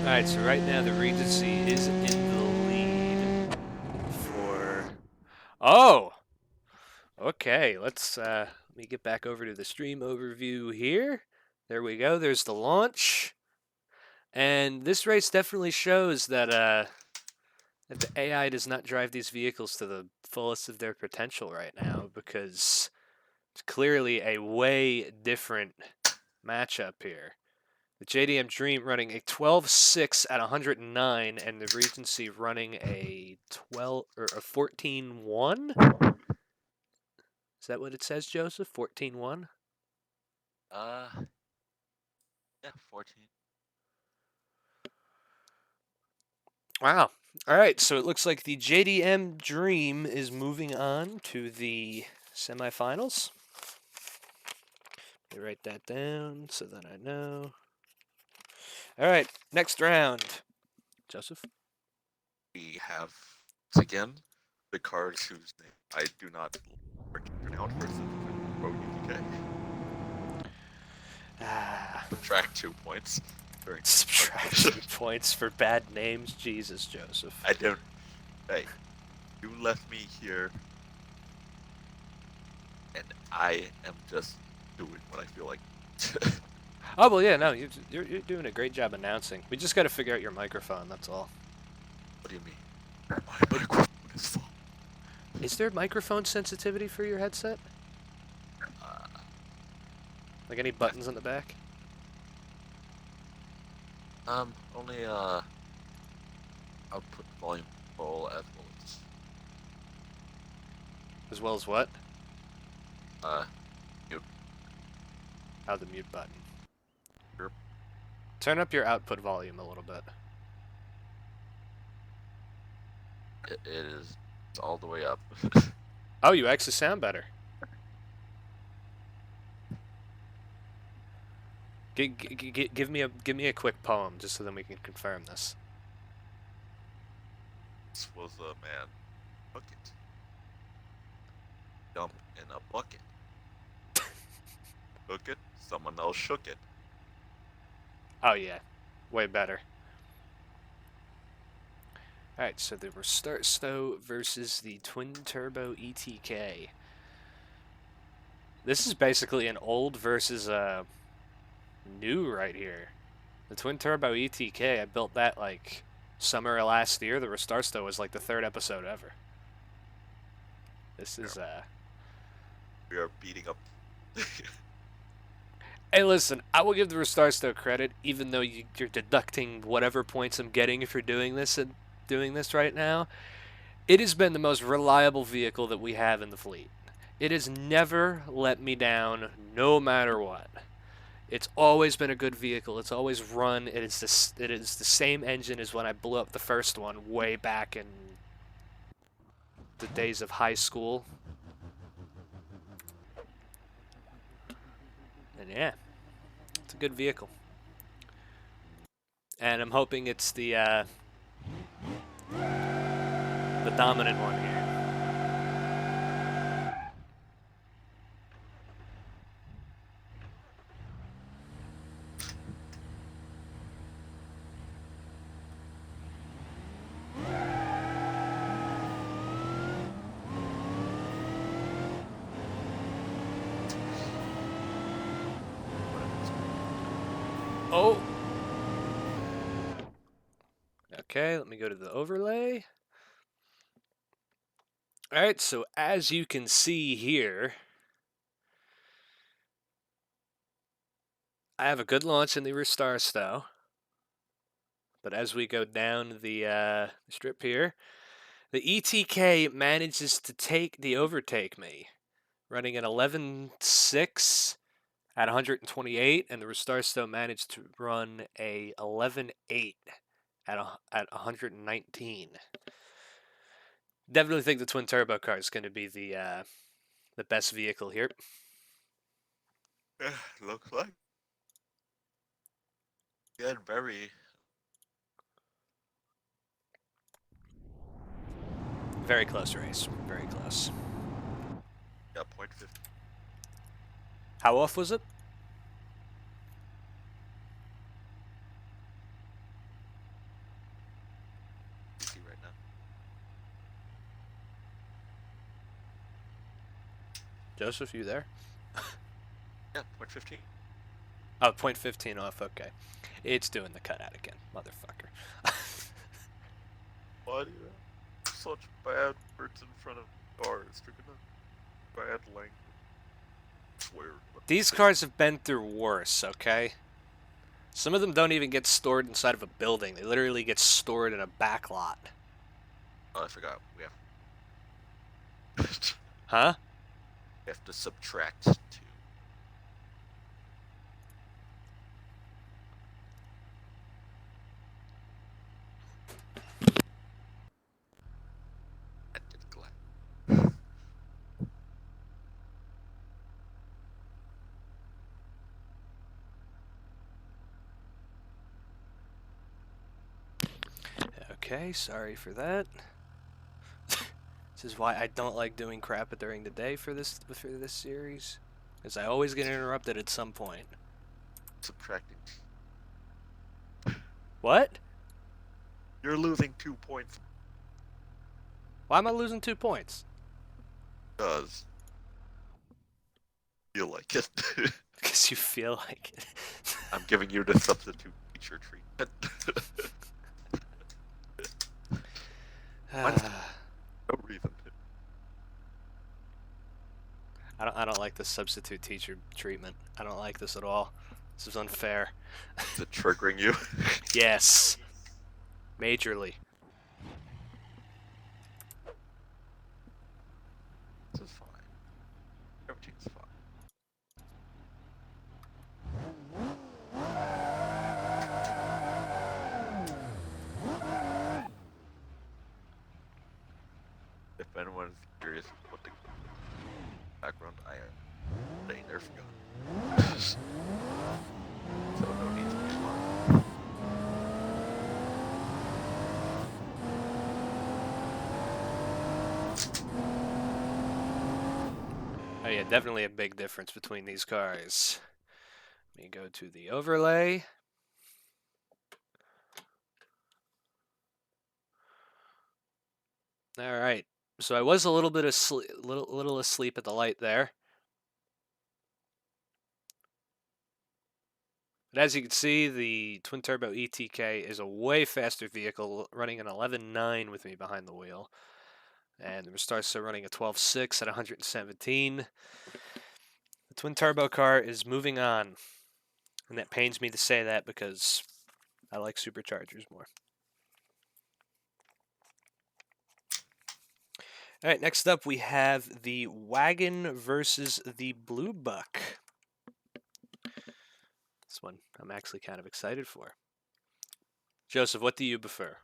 Alright, so right now the Regency is in the lead for... Oh! Okay, let me get back over to the stream overview here. There we go, there's the launch. And this race definitely shows that the AI does not drive these vehicles to the fullest of their potential right now, because it's clearly a way different matchup here. The JDM Dream running a 12.6 at 109, and the Regency running a 12 or a 14.1. Is that what it says, Joseph? 14.1. Yeah, 14. Wow. All right, so it looks like the JDM Dream is moving on to the semifinals. Let me write that down so that I know. All right, next round. Joseph? We have, once again, the cars whose name I do not pronounce versus Roadkill. Subtract 2 points. Subtract 2 points for bad names. Jesus, Joseph. I don't. Hey, you left me here, and I am just doing what I feel like. Oh, well, yeah, no, you're doing a great job announcing. We just got to figure out your microphone, that's all. What do you mean? My microphone is full. Is there microphone sensitivity for your headset? Like any buttons on the back? Only output volume control as well as As well as what? mute. Oh, the mute button. Sure. Turn up your output volume a little bit. It is all the way up. Oh, you actually sound better. Give me a quick poem just so then we can confirm this. This was a man bucket. Dump in a bucket. Hook it, someone else shook it. Oh yeah, way better. Alright, so the Restart Stow versus the Twin Turbo ETK. This is basically an old versus new right here. The Twin Turbo ETK, I built that like summer of last year. The Restart Stow was like the 3rd episode ever. This is We are beating up. Hey, listen, I will give the Restart Stow credit, even though you're deducting whatever points I'm getting if you're doing this right now. It has been the most reliable vehicle that we have in the fleet. It has never let me down, no matter what. It's always been a good vehicle. It's always run. It is the same engine as when I blew up the first one way back in the days of high school. And yeah, it's a good vehicle. And I'm hoping it's the dominant one here. Oh! Okay, let me go to the overlay. Alright, so as you can see here, I have a good launch in the Restart Stow. But as we go down the strip here, the ETK manages to overtake me, running an 11.6 at 128, and the Restarsto managed to run a 11.8 at 119. Definitely think the twin turbo car is going to be the best vehicle here. Looks like. Yeah, very. Very close race. Very close. Yeah, point 50 How off was it? right now. Joseph, you there? Yeah, point 15. Oh, 0.15 off. Okay. It's doing the cutout again, motherfucker. Why do you have such bad words in front of cars? They're gonna bad language. Swear. These cars have been through worse, okay? Some of them don't even get stored inside of a building. They literally get stored in a back lot. Oh, I forgot. We have. Huh? We have to subtract 2. I did glad. Okay, sorry for that. This is why I don't like doing crap during the day for this series, because I always get interrupted at some point. Subtracting. What? You're losing 2 points. Why am I losing 2 points? Because feel like it. Because you feel like it. I'm giving you the substitute teacher treatment. No reason to. I don't like the substitute teacher treatment. I don't like this at all. This is unfair. Is it triggering you? Yes. Majorly. This is fine. Everything's fine. If anyone's curious what the background, I am staying there for God. So no need to be alarmed. Oh yeah, definitely a big difference between these cars. Let me go to the overlay. All right. So I was a little bit asleep, little asleep at the light there. But as you can see, the twin turbo ETK is a way faster vehicle, running an 11.9 with me behind the wheel. And the Restarso running a 12.6 at 117. The twin turbo car is moving on. And that pains me to say that because I like superchargers more. All right, next up we have the Wagon versus the Blue Buck. This one I'm actually kind of excited for. Joseph, what do you prefer?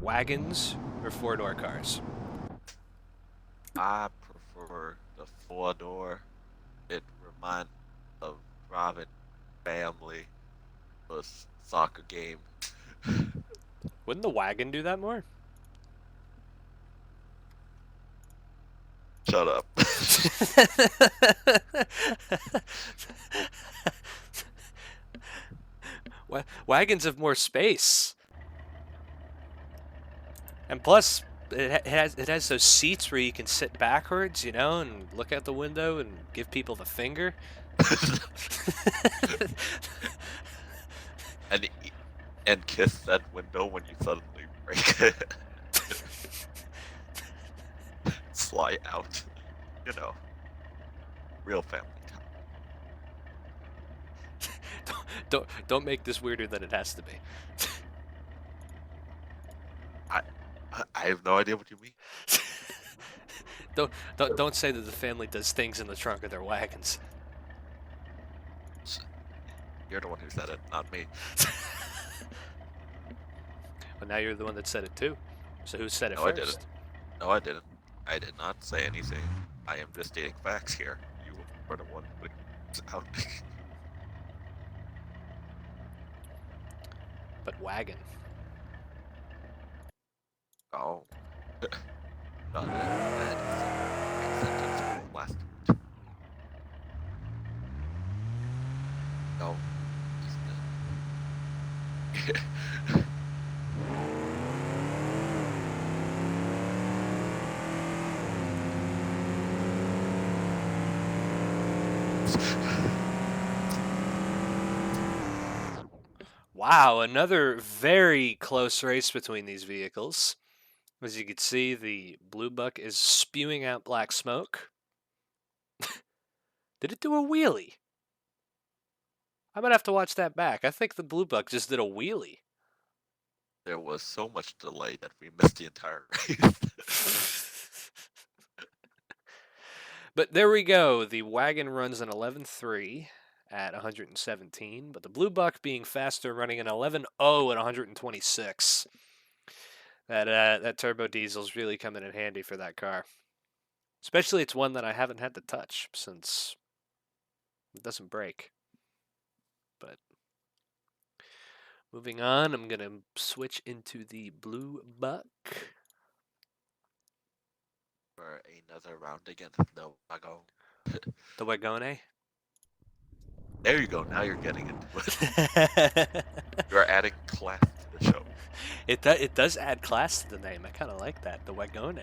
Wagons or four-door cars? I prefer the 4-door. It reminds me of driving family a soccer game. Wouldn't the wagon do that more? Shut up. Wagons have more space. And plus, it has those seats where you can sit backwards, you know, and look out the window and give people the finger. and kiss that window when you suddenly break it. Fly out. You know. Real family time. Don't make this weirder than it has to be. I have no idea what you mean. Don't say that the family does things in the trunk of their wagons. You're the one who said it, not me. Well, now you're the one that said it too. So who said it No, I didn't. first? No, I didn't. I did not say anything. I am just stating facts here. You were the one putting it out. But wagon. Oh. God, that sentence from last. No. Wow, another very close race between these vehicles. As you can see, the blue buck is spewing out black smoke. Did it do a wheelie? I might have to watch that back. I think the blue buck just did a wheelie. There was so much delay that we missed the entire race. But there we go. The wagon runs an 11.3 at 117, but the blue buck being faster, running an 11.0 at 126. That turbo diesel's really coming in handy for that car. Especially it's one that I haven't had to touch since it doesn't break. But moving on, I'm gonna switch into the blue buck. For another round against the Wago. The Wagone. There you go. Now you're getting into it. You're adding class to the show. It does add class to the name. I kind of like that. The Wagone.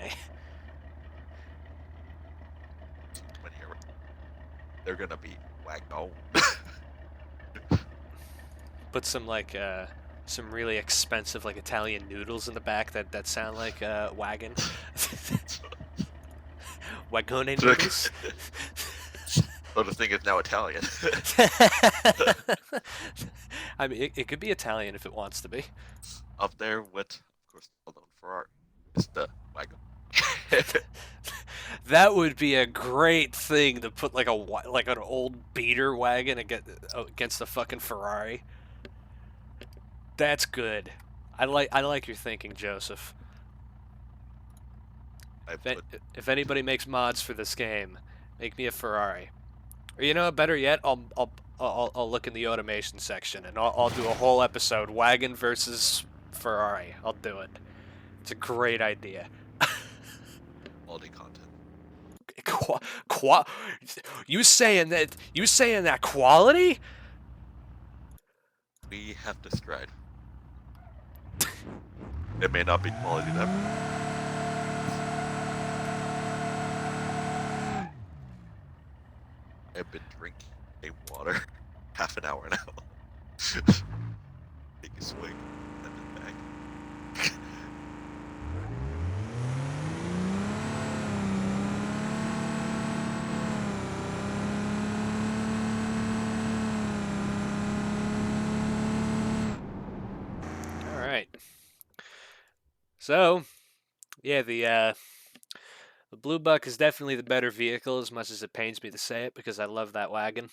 When you're, they're gonna be Wago. Put some some really expensive like Italian noodles in the back that sound like wagon. Wagone noodles. So the thing is now Italian. I mean, it could be Italian if it wants to be. Up there with, of course, well-known Ferrari, is the Wago. That would be a great thing to put like an old beater wagon against the fucking Ferrari. That's good. I like your thinking, Joseph. If anybody makes mods for this game, make me a Ferrari. Or you know, better yet, I'll look in the automation section and I'll do a whole episode wagon versus Ferrari. I'll do it. It's a great idea. Quality content. You saying that quality? We have to stride. It may not be quality to everyone. I've been drinking water half an hour now. Take a swig, and then back. All right. So, yeah, the blue buck is definitely the better vehicle, as much as it pains me to say it, because I love that wagon.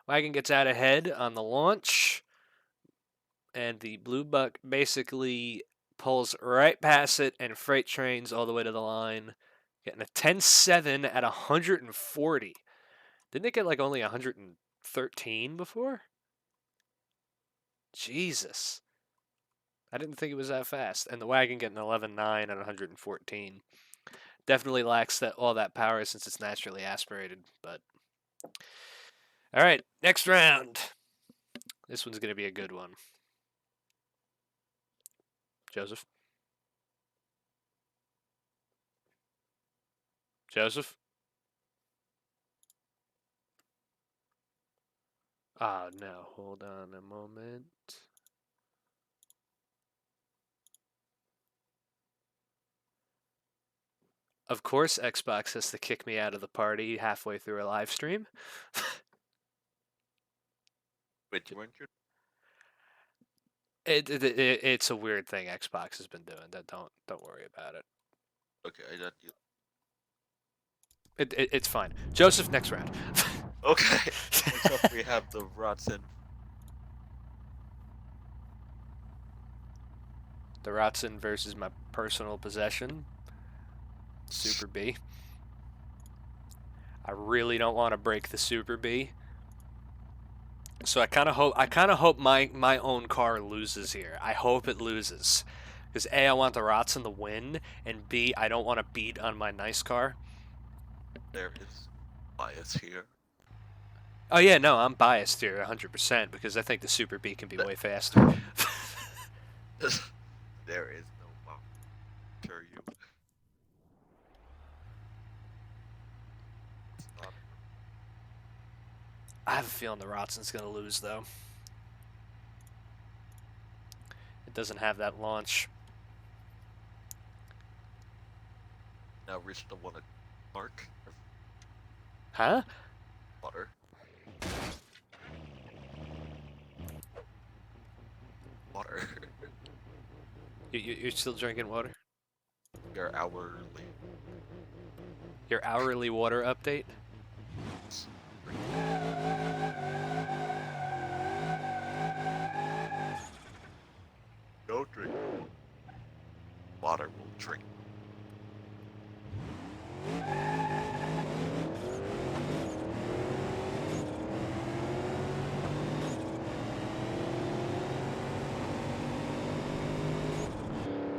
Wagon gets out ahead on the launch, and the blue buck basically pulls right past it and freight trains all the way to the line, getting a 10.7 at 140. Didn't it get like only 113 before? Jesus. I didn't think it was that fast. And the wagon getting 11.9 at 114. Definitely lacks all that power since it's naturally aspirated, but all right, next round. This one's going to be a good one. Joseph? Joseph? Oh, no. Hold on a moment. Of course, Xbox has to kick me out of the party halfway through a live stream. Wait, you weren't your... It's a weird thing Xbox has been doing. Don't worry about it. Okay, I got you. It's fine. Joseph, next round. Okay. we have the Rotson. The Rotson versus my personal possession, Super B. I really don't want to break the Super B. So I kind of hope my own car loses here. I hope it loses. Because A, I want the Rotson to win, and B, I don't want to beat on my nice car. There is bias here. Oh yeah, no, I'm biased here 100% because I think the Super B can be way faster. There is no bias. Sure you. It's not. I have a feeling the Rotson's going to lose, though. It doesn't have that launch. Now reached the 1 mark. Huh? Water. Water. You're still drinking water? Your hourly. Your hourly water update? No drink. Water will drink.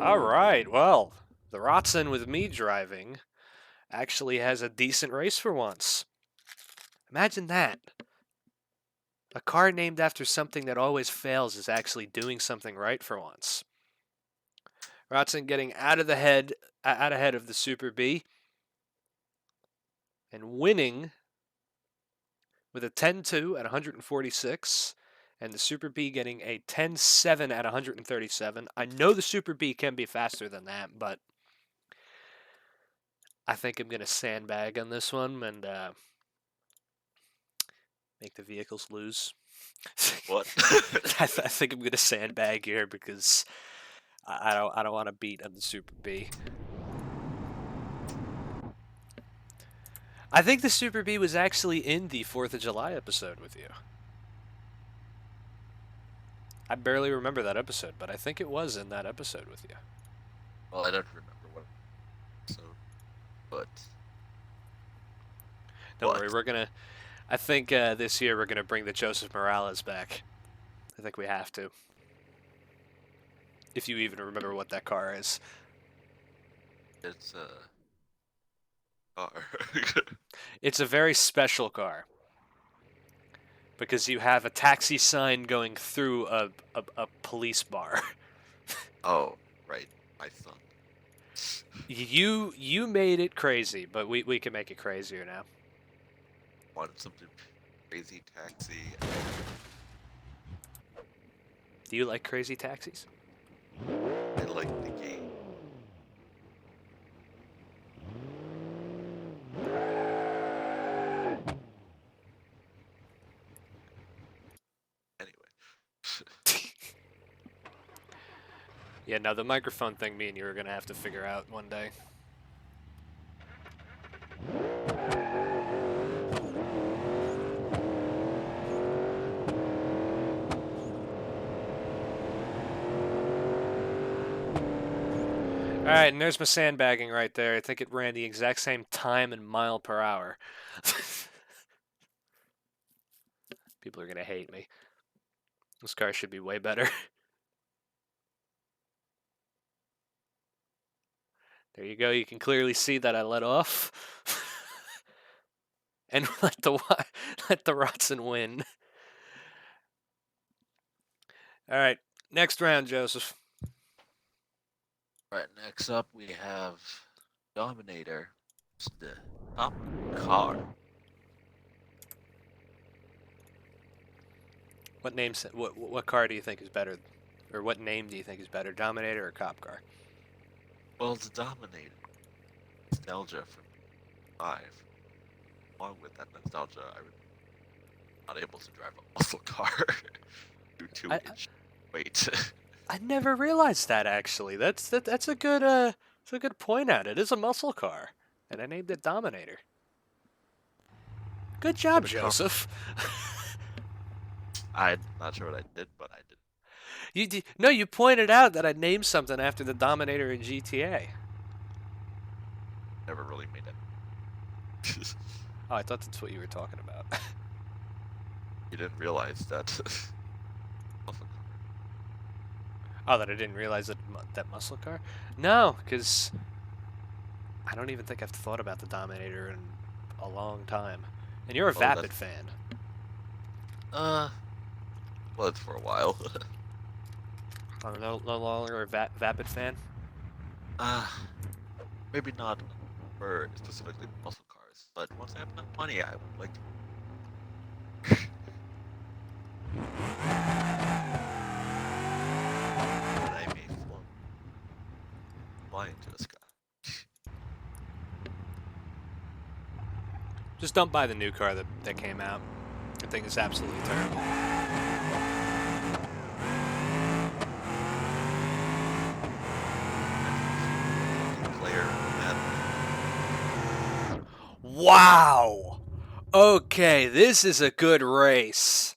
All right, well, the Rotson with me driving actually has a decent race for once. Imagine that. A car named after something that always fails is actually doing something right for once. Rotson getting out ahead of the Super B and winning with a 10-2 at 146 and the Super B getting a 10-7 at 137. I know the Super B can be faster than that, but I think I'm going to sandbag on this one and make the vehicles lose. What? I think I'm going to sandbag here because I don't want to beat on the Super B. I think the Super B was actually in the 4th of July episode with you. I barely remember that episode, but I think it was in that episode with you. Well, I don't remember what. So, but. Don't worry, we're gonna. I think this year we're gonna bring the Joseph Morales back. I think we have to. If you even remember what that car is. It's a car. It's a very special car. Because you have a taxi sign going through a police bar. Oh, right. My son. You made it crazy, but we can make it crazier now. Wanted something crazy taxi. Do you like crazy taxis? I like the game. Anyway. Yeah, no, the microphone thing me and you are going to have to figure out one day. Alright, and there's my sandbagging right there. I think it ran the exact same time and mile per hour. People are going to hate me. This car should be way better. There you go. You can clearly see that I let off. And let the Rotson win. Alright, next round, Joseph. Right, next up we have Dominator. It's the top car. What car do you think is better? Or what name do you think is better, Dominator or Cop Car? Well, it's Dominator. Nostalgia from 5. Along with that nostalgia, I was not able to drive a muscle car due to its weight. I never realized that actually. That's a good point out. It is a muscle car, and I named it Dominator. Good job, Joseph. I'm not sure what I did, but I did. No, you pointed out that I named something after the Dominator in GTA. Never really made it. Oh, I thought that's what you were talking about. You didn't realize that. Oh, that I didn't realize that muscle car? No, because I don't even think I've thought about the Dominator in a long time. And you're a Oh, Vapid that's fan. well, it's for a while. I'm no longer a Vapid fan. uh, maybe not for specifically muscle cars, but once I have enough money, I would like to. That I may fly into the sky. Just don't buy the new car that came out. I think it's absolutely terrible. Player, man. Wow! Okay, this is a good race.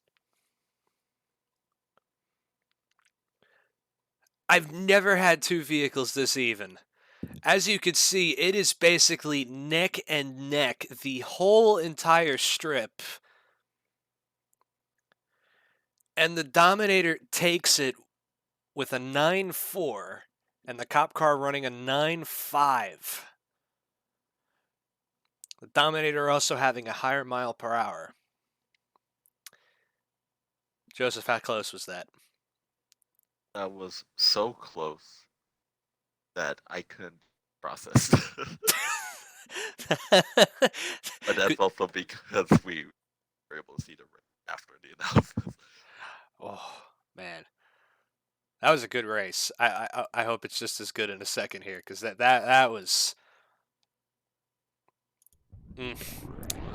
I've never had two vehicles this even. As you can see, it is basically neck and neck the whole entire strip. And the Dominator takes it with a 9.4 and the cop car running a 9.5. The Dominator also having a higher mile per hour. Joseph, how close was that? That was so close that I couldn't process. But that's also because we were able to see the race after the announcement. Oh, man. That was a good race. I hope it's just as good in a second here, because that was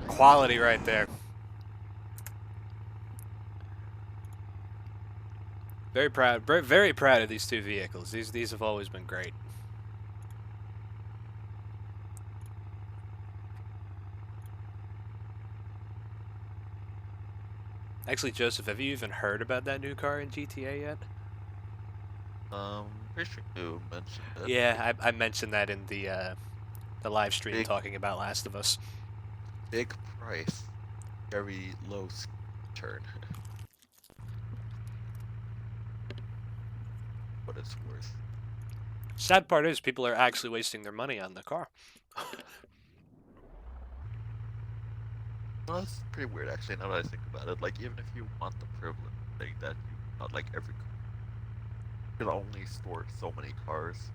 quality right there. Very proud of these two vehicles. These have always been great. Actually, Joseph, have you even heard about that new car in GTA yet? Pretty sure you mentioned it. Yeah, I mentioned that in the live stream Big, talking about Last of Us. big price, very low turn. What it's worth. Sad part is people are actually wasting their money on the car. Well, that's pretty weird, actually. Now that I think about it, like even if you want the privilege thing that you not like every you can only store so many cars.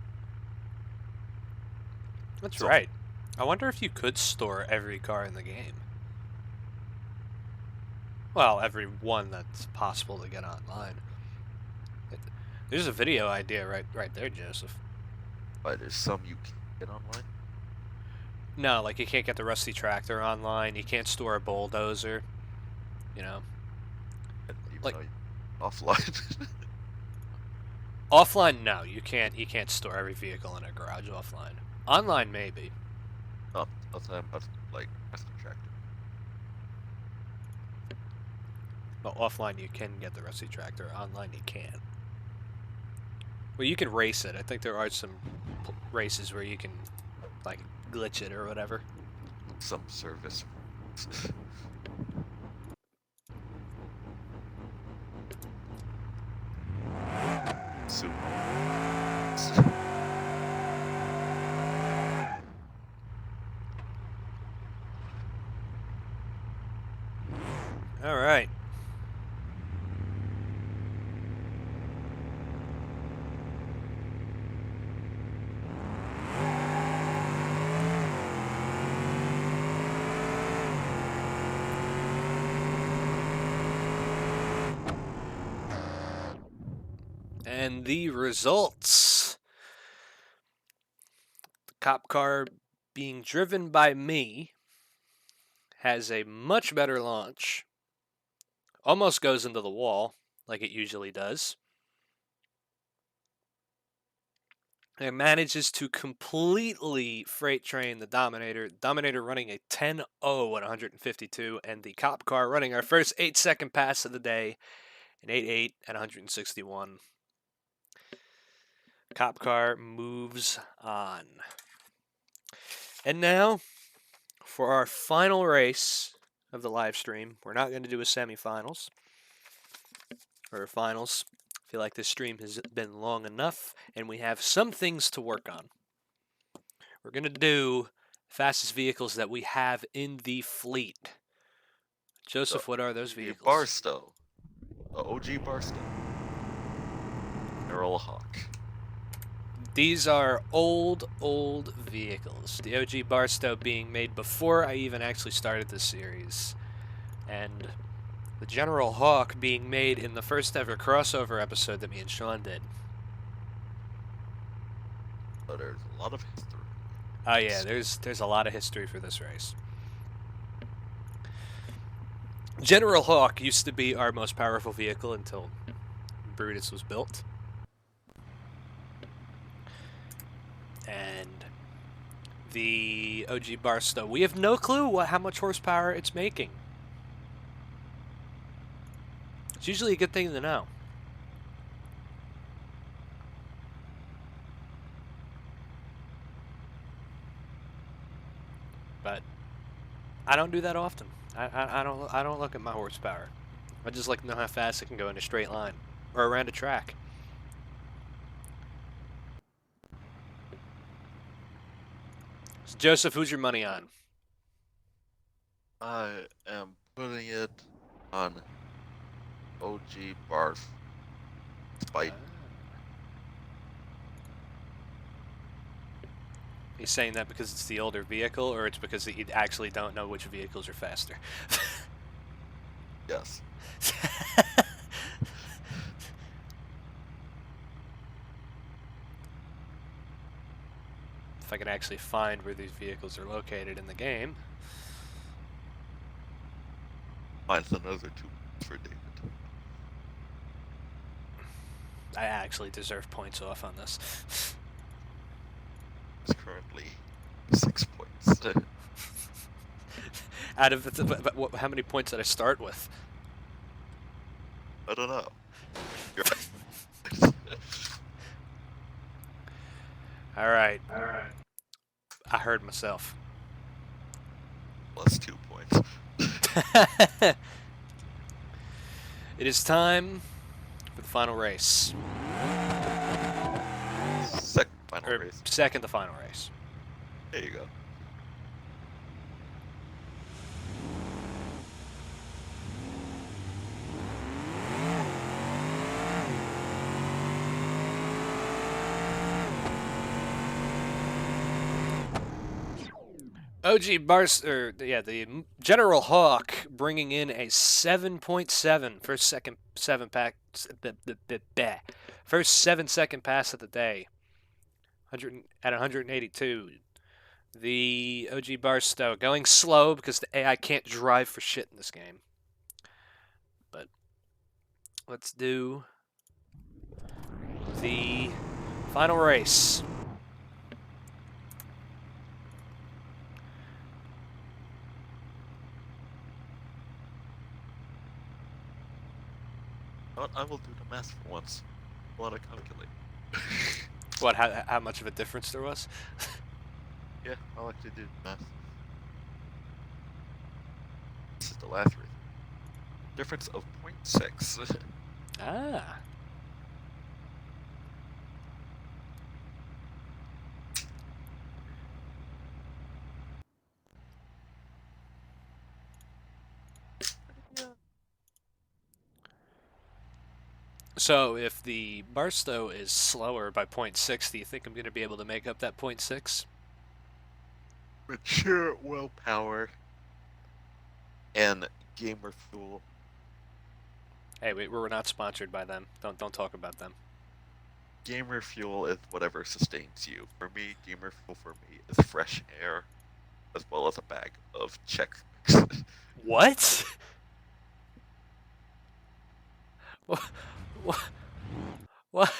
That's So right. I wonder if you could store every car in the game. Well, every one that's possible to get online. There's a video idea right there, Joseph. but there's some you can get online. No, like you can't get the rusty tractor online. You can't store a bulldozer. You know, And even like though you offline. offline. No, you can't. You can't store every vehicle in a garage offline. Online, maybe. Oh, that's what I'm about to, like that's the tractor. But offline, you can get the rusty tractor. Online, you can't. Well, you can race it. I think there are some races where you can, like, glitch it or whatever. Some service. Super. All right. And the results. The cop car being driven by me has a much better launch. Almost goes into the wall, like it usually does. and manages to completely freight train the Dominator. Dominator running a 10-0 at 152, and the cop car running our first 8-second pass of the day, an 8-8 at 161. Cop car moves on. And now, for our final race of the live stream, we're not going to do a semifinals or finals. I feel like this stream has been long enough, and we have some things to work on. We're going to do fastest vehicles that we have in the fleet. Joseph, what are those vehicles? Barstow. The OG Barstow. Earl Hawk. These are old vehicles. The OG Barstow being made before I even actually started this series. And the General Hawk being made in the first ever crossover episode that me and Sean did. So there's a lot of history. Oh yeah, there's a lot of history for this race. General Hawk used to be our most powerful vehicle until Brutus was built. And the OG Barstow, we have no clue how much horsepower it's making. It's usually a good thing to know. But I don't do that often. I don't look at my horsepower. I just like to know how fast it can go in a straight line or around a track. So Joseph, who's your money on? I am putting it on OG Barth. Spite. He's saying that because it's the older vehicle, or it's because you actually don't know which vehicles are faster? Yes. If I can actually find where these vehicles are located in the game. Mine's another 2 for David. I actually deserve points off on this. It's currently 6 points. Out of how many points did I start with? I don't know. You're All right. I heard myself. Plus 2 points. It is time for the final race. Second final Or race. second to final race. There you go. The General Hawk bringing in a 7.7 first 7-second pass of the day. 100 at 182. The OG Barstow going slow because the AI can't drive for shit in this game. But let's do the final race. But I will do the math for once. A lot of calculate. What? How much of a difference there was? Yeah, I'll actually do the math. This is the last race. Difference of 0.6. Ah. So if the Barstow is slower by 0.6, do you think I'm going to be able to make up that 0.6? Mature willpower and gamer fuel. Hey, we're not sponsored by them. Don't talk about them. Gamer fuel is whatever sustains you. For me, gamer fuel for me is fresh air, as well as a bag of Chex Mix. What? What?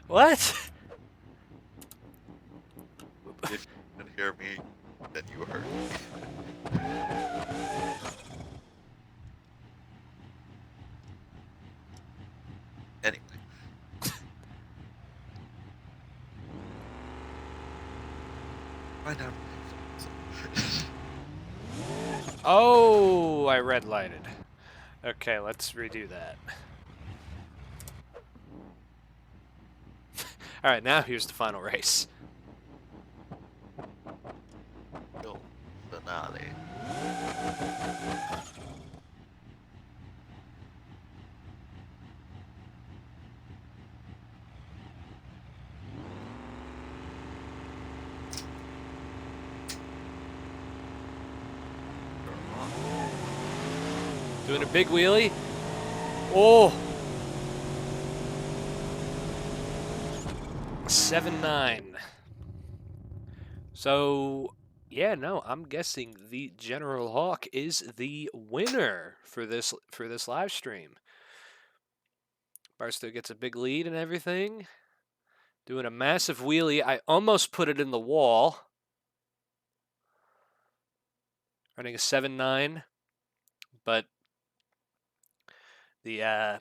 What? then you heard me. Anyway. Find out. Oh, I red lighted. Okay, let's redo that. All right, now here's the final race. Finale. Doing a big wheelie. Oh. 7-9. So, yeah, no, I'm guessing the General Hawk is the winner for this live stream. Barstow gets a big lead and everything. Doing a massive wheelie. I almost put it in the wall. Running a 7-9, but the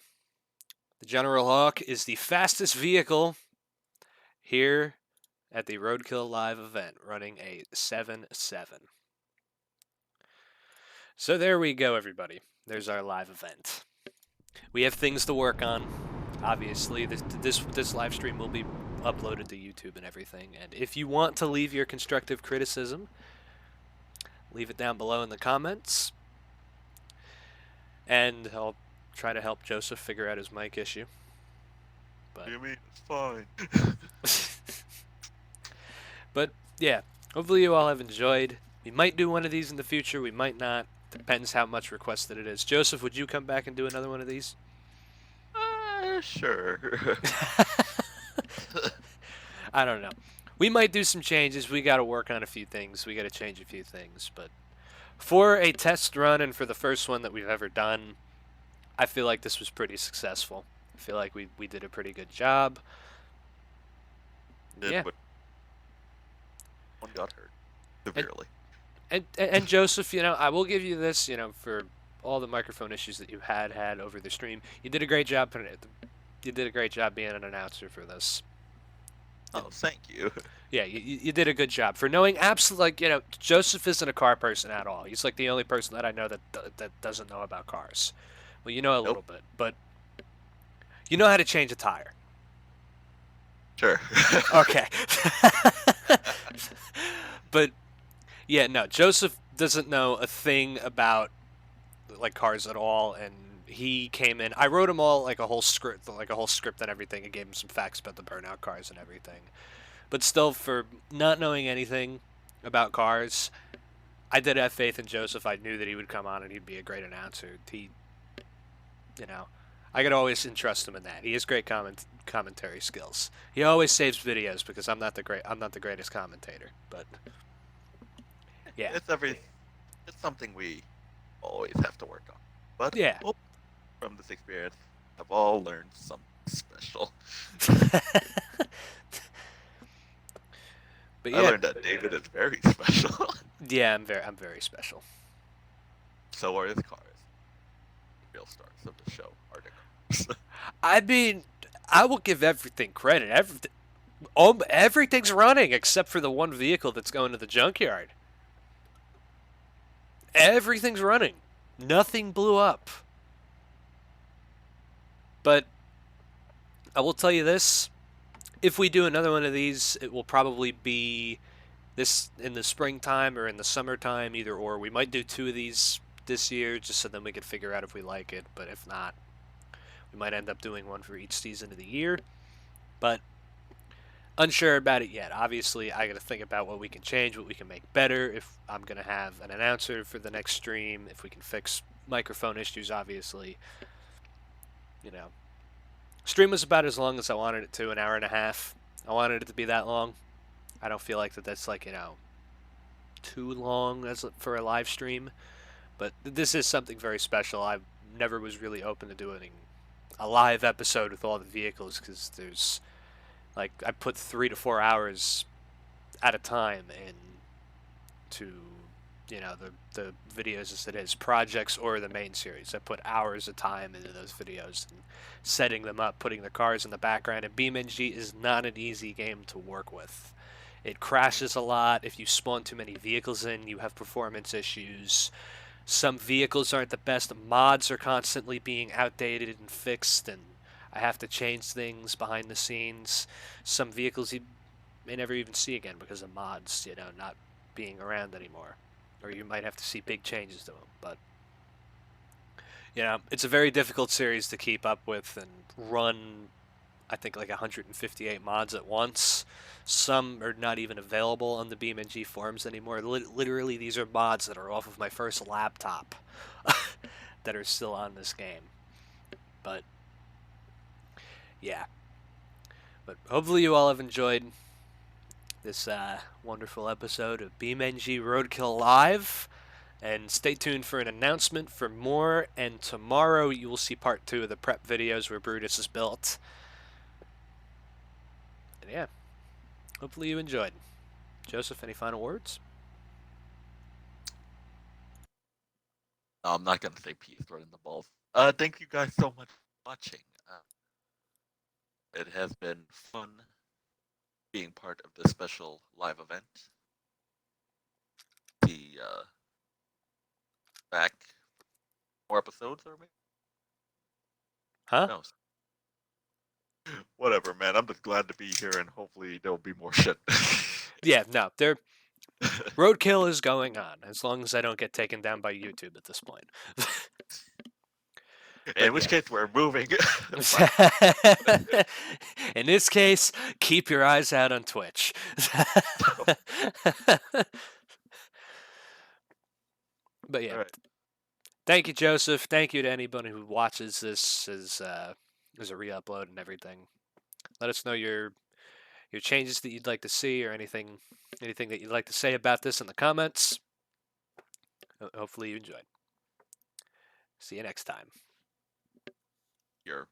General Hawk is the fastest vehicle here at the Roadkill Live event, running a 7-7. So there we go, everybody. There's our live event. We have things to work on. Obviously, this live stream will be uploaded to YouTube and everything. And if you want to leave your constructive criticism, leave it down below in the comments. And I'll try to help Joseph figure out his mic issue. But What do you mean? It's fine. But yeah, hopefully you all have enjoyed. We might do one of these in the future. We might not. Depends how much requested it is. Joseph, would you come back and do another one of these? Sure. I don't know. We might do some changes. We got to work on a few things. We got to change a few things. But for a test run and for the first one that we've ever done, I feel like this was pretty successful. I feel like we did a pretty good job. Yeah. But one got hurt severely. And Joseph, I will give you this, for all the microphone issues that you had over the stream. You did a great job putting it. You did a great job being an announcer for this. Oh, thank you. Yeah, you did a good job for knowing absolutely. Joseph isn't a car person at all. He's like the only person that I know that doesn't know about cars. Well, you know a little bit, but you know how to change a tire. Sure. Okay. But yeah, no, Joseph doesn't know a thing about like cars at all, and he came in. I wrote him all like a whole script and everything, and gave him some facts about the burnout cars and everything. But still, for not knowing anything about cars, I did have faith in Joseph. I knew that he would come on and he'd be a great announcer. I could always entrust him in that. He has great commentary skills. He always saves videos because I'm not the greatest commentator, but yeah. It's something we always have to work on. But Yeah. From this experience, I've all learned something special. But yeah, I learned that David is very special. yeah, I'm very special. So are his cars. Real stars of the show are the cars. I mean, I will give everything credit. Everything's running except for the one vehicle that's going to the junkyard. Everything's running. Nothing blew up. But I will tell you this. If we do another one of these, it will probably be this in the springtime or in the summertime, either or. We might do 2 of these this year just so then we could figure out if we like it. But if not, we might end up doing one for each season of the year. But unsure about it yet. Obviously, I got to think about what we can change, what we can make better. If I'm going to have an announcer for the next stream, if we can fix microphone issues, obviously. Stream was about as long as I wanted it to, an hour and a half. I wanted it to be that long. I don't feel like that's like, too long for a live stream. But this is something very special. I never was really open to doing a live episode with all the vehicles because there's, I put 3 to 4 hours at a time to the videos as it is projects or the main series. I put hours of time into those videos and setting them up, putting the cars in the background. And Beamng is not an easy game to work with. It crashes a lot. If you spawn too many vehicles in, you have performance issues. Some vehicles aren't the best. Mods are constantly being outdated and fixed, and I have to change things behind the scenes. Some vehicles you may never even see again because of mods, not being around anymore. Or you might have to see big changes to them. But, it's a very difficult series to keep up with and run, I think, like 158 mods at once. Some are not even available on the Beamng forums anymore. Literally, these are mods that are off of my first laptop that are still on this game. But, yeah. But hopefully you all have enjoyed this wonderful episode of Beamng Roadkill Live. And stay tuned for an announcement for more. And tomorrow you will see part 2 of the prep videos where Brutus is built. And yeah, hopefully you enjoyed. Joseph, any final words? No, I'm not gonna say peace right in the balls. Thank you guys so much for watching. It has been fun being part of this special live event. The back more episodes or maybe? Huh? No. Whatever, man. I'm just glad to be here, and hopefully there'll be more shit. Yeah, no, Roadkill is going on, as long as I don't get taken down by YouTube at this point. In which case, we're moving. In this case, keep your eyes out on Twitch. But yeah, All right. thank you, Joseph. Thank you to anybody who watches this as a re-upload and everything. Let us know your changes that you'd like to see or anything that you'd like to say about this in the comments. Hopefully you enjoyed. See you next time. Here.